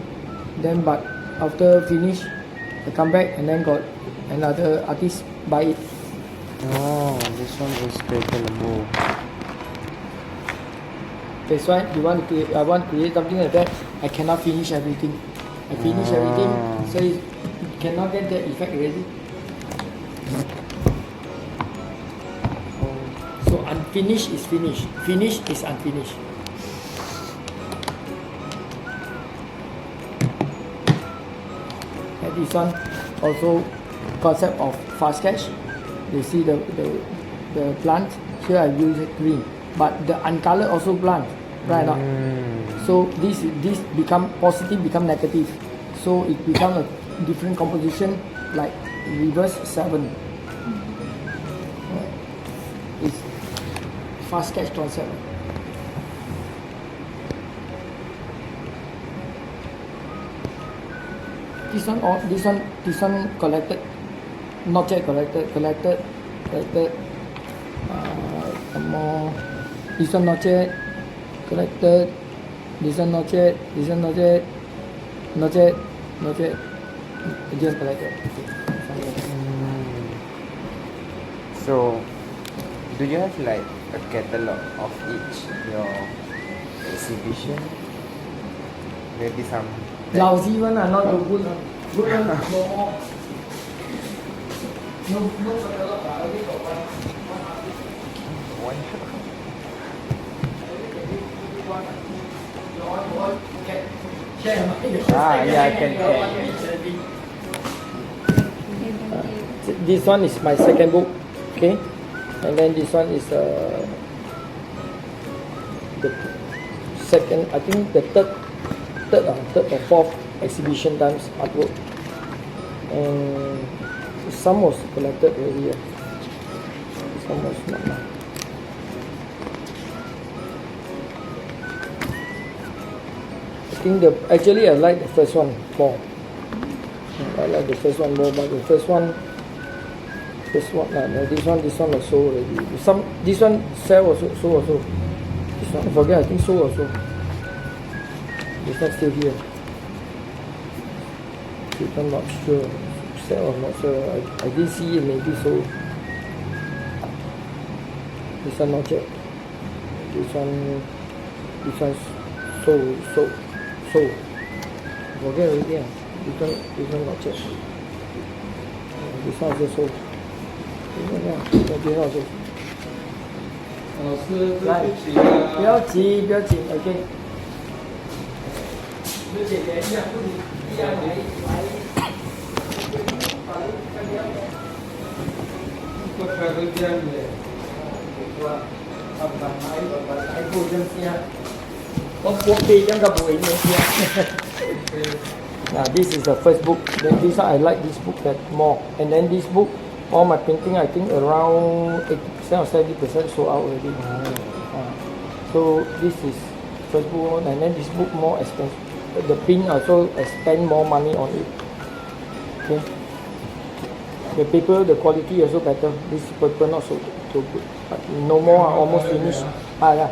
Then but after finish, I come back and then got another artist buy it. Oh, this one is breakable. That's why I want to create something like that. I cannot finish everything. I finish everything, so it cannot get that effect already. So unfinished is finished. Finished is unfinished. And this one also concept of fast sketch. You see the plant here I use it green, but the uncolored also plant, right? Not? So this become positive, become negative. So it become a different composition like reverse 7. It's fast sketch concept. This one collected, not yet collected. Some more. This one not yet collected. This one not yet. Not yet. Just collected. So, do you have like a catalog of each your exhibition? Maybe some. Lousy one are not good one. Good one, no more. No catalog. I only got one. Yeah, can. This one is my second book, okay, and then this one is the second, I think the third or fourth exhibition times artwork, and some was collected already, some was not. Actually I like the first one more. I like the first one more, but the first one, this one was sold already. This one sell also, sold also. This one I forget, I think sold also. This one still here. This one not sure, sell or not sure. I didn't see it, maybe sold. This one not yet. This one sold. Forget already. This one not yet. This one also sold. This one also. 老师，来，不要急，OK。师姐姐，一样来。我开个店的。I go just here. Now this is the first book. Then this one I like this book that more. And then this book, all my painting I think around 80% or 70% sold out already. So this is first book one, and then this book more expensive. The print also I spend more money on it. Okay. The paper, the quality also better. This paper not so good. But no more, almost finished. Yeah.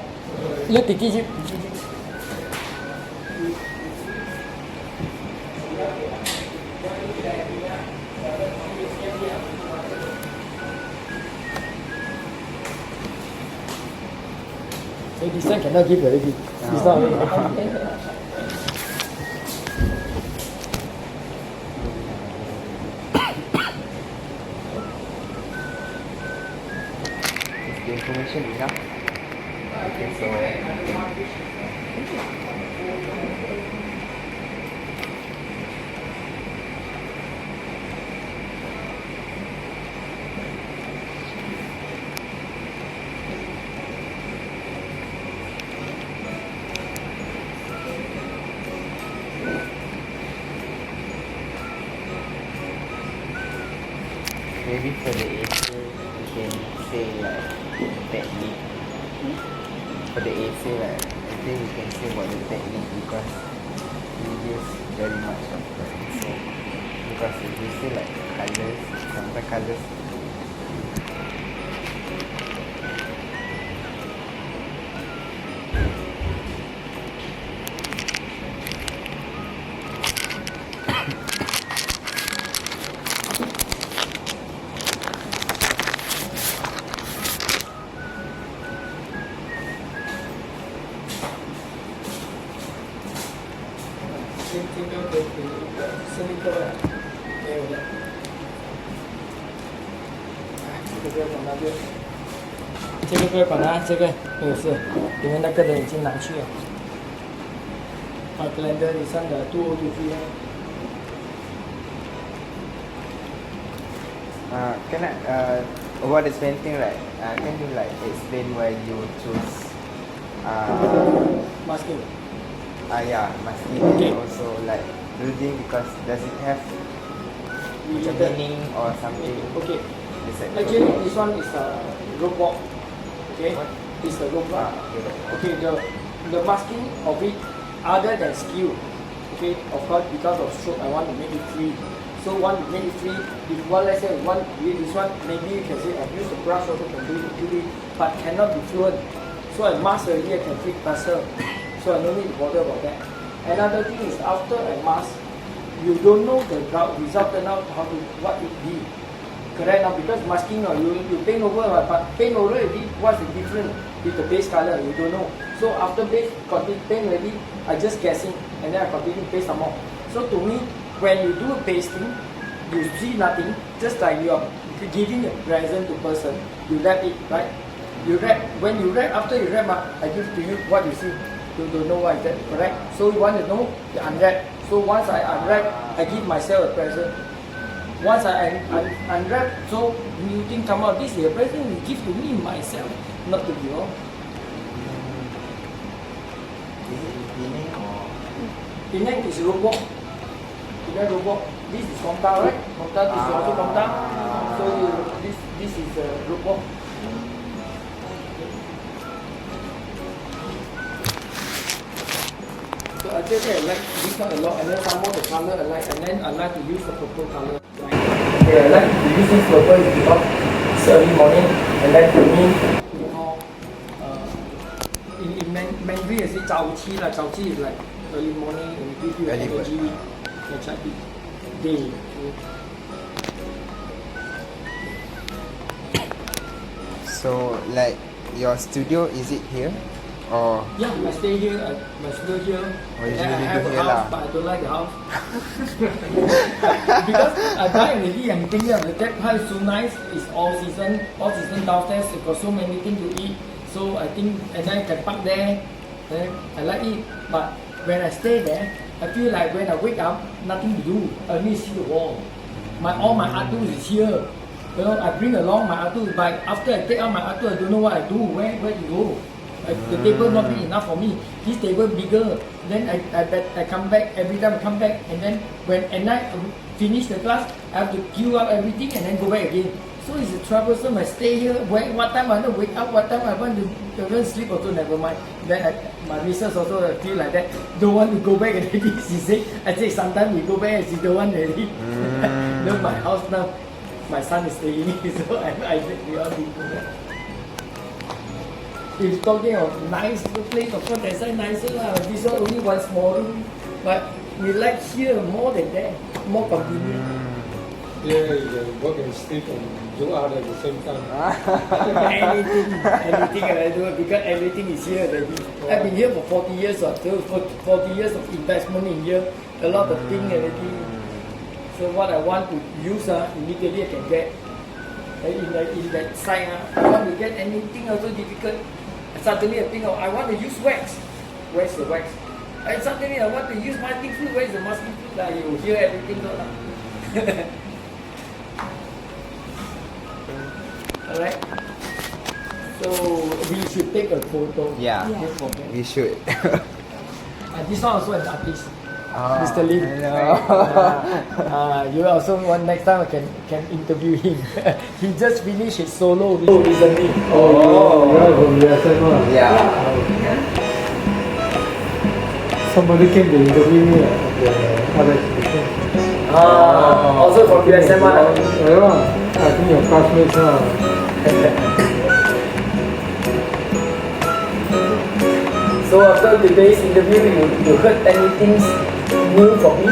You take it. So this one cannot give already. This one. Is the information enough? Okay, so maybe for the essay you can say like technique. For the essay, like I think you can say about the technique because you use very much of the essay. Because if you say like colours, sometimes colours这个不要管它，这个没有事，因为那个人已经拿去了。Calendar this one the 2023. Can I about this painting, right? Can you like explain why you choose Masking. yeah, masking Okay. and also like building, because does it have macam meaning or something? Okay. Beside Actually, this one is a robot. Okay. What? It's a robot. Okay. Okay. The masking of it, other than skill. Okay. Of course, because of stroke, I want to make it free. So want to make it free. If one, let's say one with this one, maybe you can say I use the brush also can do it easily, but cannot be fluent. So I mask already, I can flip faster. So I don't need to bother about that. Another thing is after I mask, you don't know the result turn out how to what it be. Correct now, because masking now you paint over, but paint over already, what's the difference with the base color? You don't know. So after base continue paint already, I just guessing and then I continue paste some more. So to me, when you do pasting, you see nothing, just like you are giving a present to person, you wrap it, right? You wrap, when you wrap, after you wrap, I give to you what you see. You don't know what is that, correct? So you want to know, you unwrap. So once I unwrap, I give myself a present. Once I unwrap, so new thing come out, this is a present you give to me myself, not to you all. Is it Penang or? Penang is robot. Penang robot. This is Komta, right? Komta is also Komta. So this is a robot. So I just say I like this one a lot, and then some more the color I like, and then I like to use the purple color. Okay, I like to use this purple is because it's early morning, and then to me, we call in Mandarin I say 早期 lah. 早期 is like early morning and it gives you Early bird. energy, day. So like your studio, is it here or? Yeah, I stay here, my studio here. Oh, you And I usually have do a here house, lah. but I don't like the house. Because I buy already, I'm thinking of the that house is so nice. It's all season downstairs. It got so many things to eat. So I think, and then I can park there. Then I like it. But when I stay there, I feel like when I wake up, nothing to do. I only see the wall. All my art tools is here. You know, I bring along my art tools, but after I take out my art tools, I don't know what I do. Where to go? The table not big enough for me. This table bigger. Then I come back every time I come back, and then when at night I finish the class, I have to queue up everything and then go back again. So it's troublesome. I stay here. What time I want to wake up? What time I want to sleep? Also never mind. Then my missus also feel like that. Don't want to go back already. She say, I say sometimes we go back and she don't want already. Look my house now. my son is staying here, so we all didn't know that. If talking of nice place, of course that side nicer lah. This one only one small room, but we like here more than that, more convenient. Yeah, you can work and sleep and do out at the same time. anything I do because everything is here already. I've been here for 40 years or so, for 40 years of investment in here, a lot of things already. So what I want to use, immediately I can get. In that side, I want to get anything also difficult. Suddenly I think, I want to use wax. Where's the wax? And suddenly I want to use masking fluid. Where's the masking fluid? You hear everything. Alright. So we should take a photo. Yeah. Don't forget. We should. This one also an artist. Oh, Mr. Lim. You also want next time I can interview him. He just finished his solo recently. Oh, yeah, from VSM. Yeah. Somebody came to interview me at the other exhibition. Also from USM. Yeah, I think your classmates are. So after today's interview, you heard anything new from me?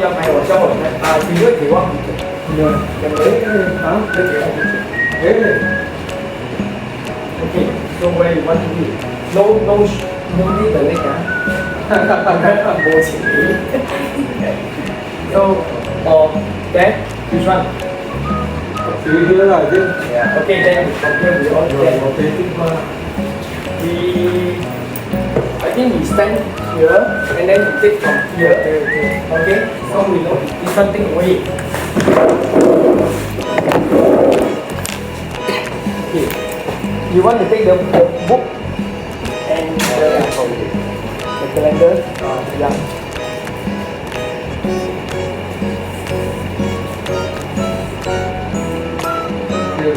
Cho mày vào cho mình thì giới thiệu không? Yeah. Cái giới thiệu không? Hey. Okay, so where you want to be? No need the leg, Vô chỉ. So, then, which one? See here, I think. Yeah. Okay, then we compare with all that. Rotating one. I think we stand here and then we take from here. Okay, so we know it's something away. Okay, you want to take the book and the calendar? Yeah. Here,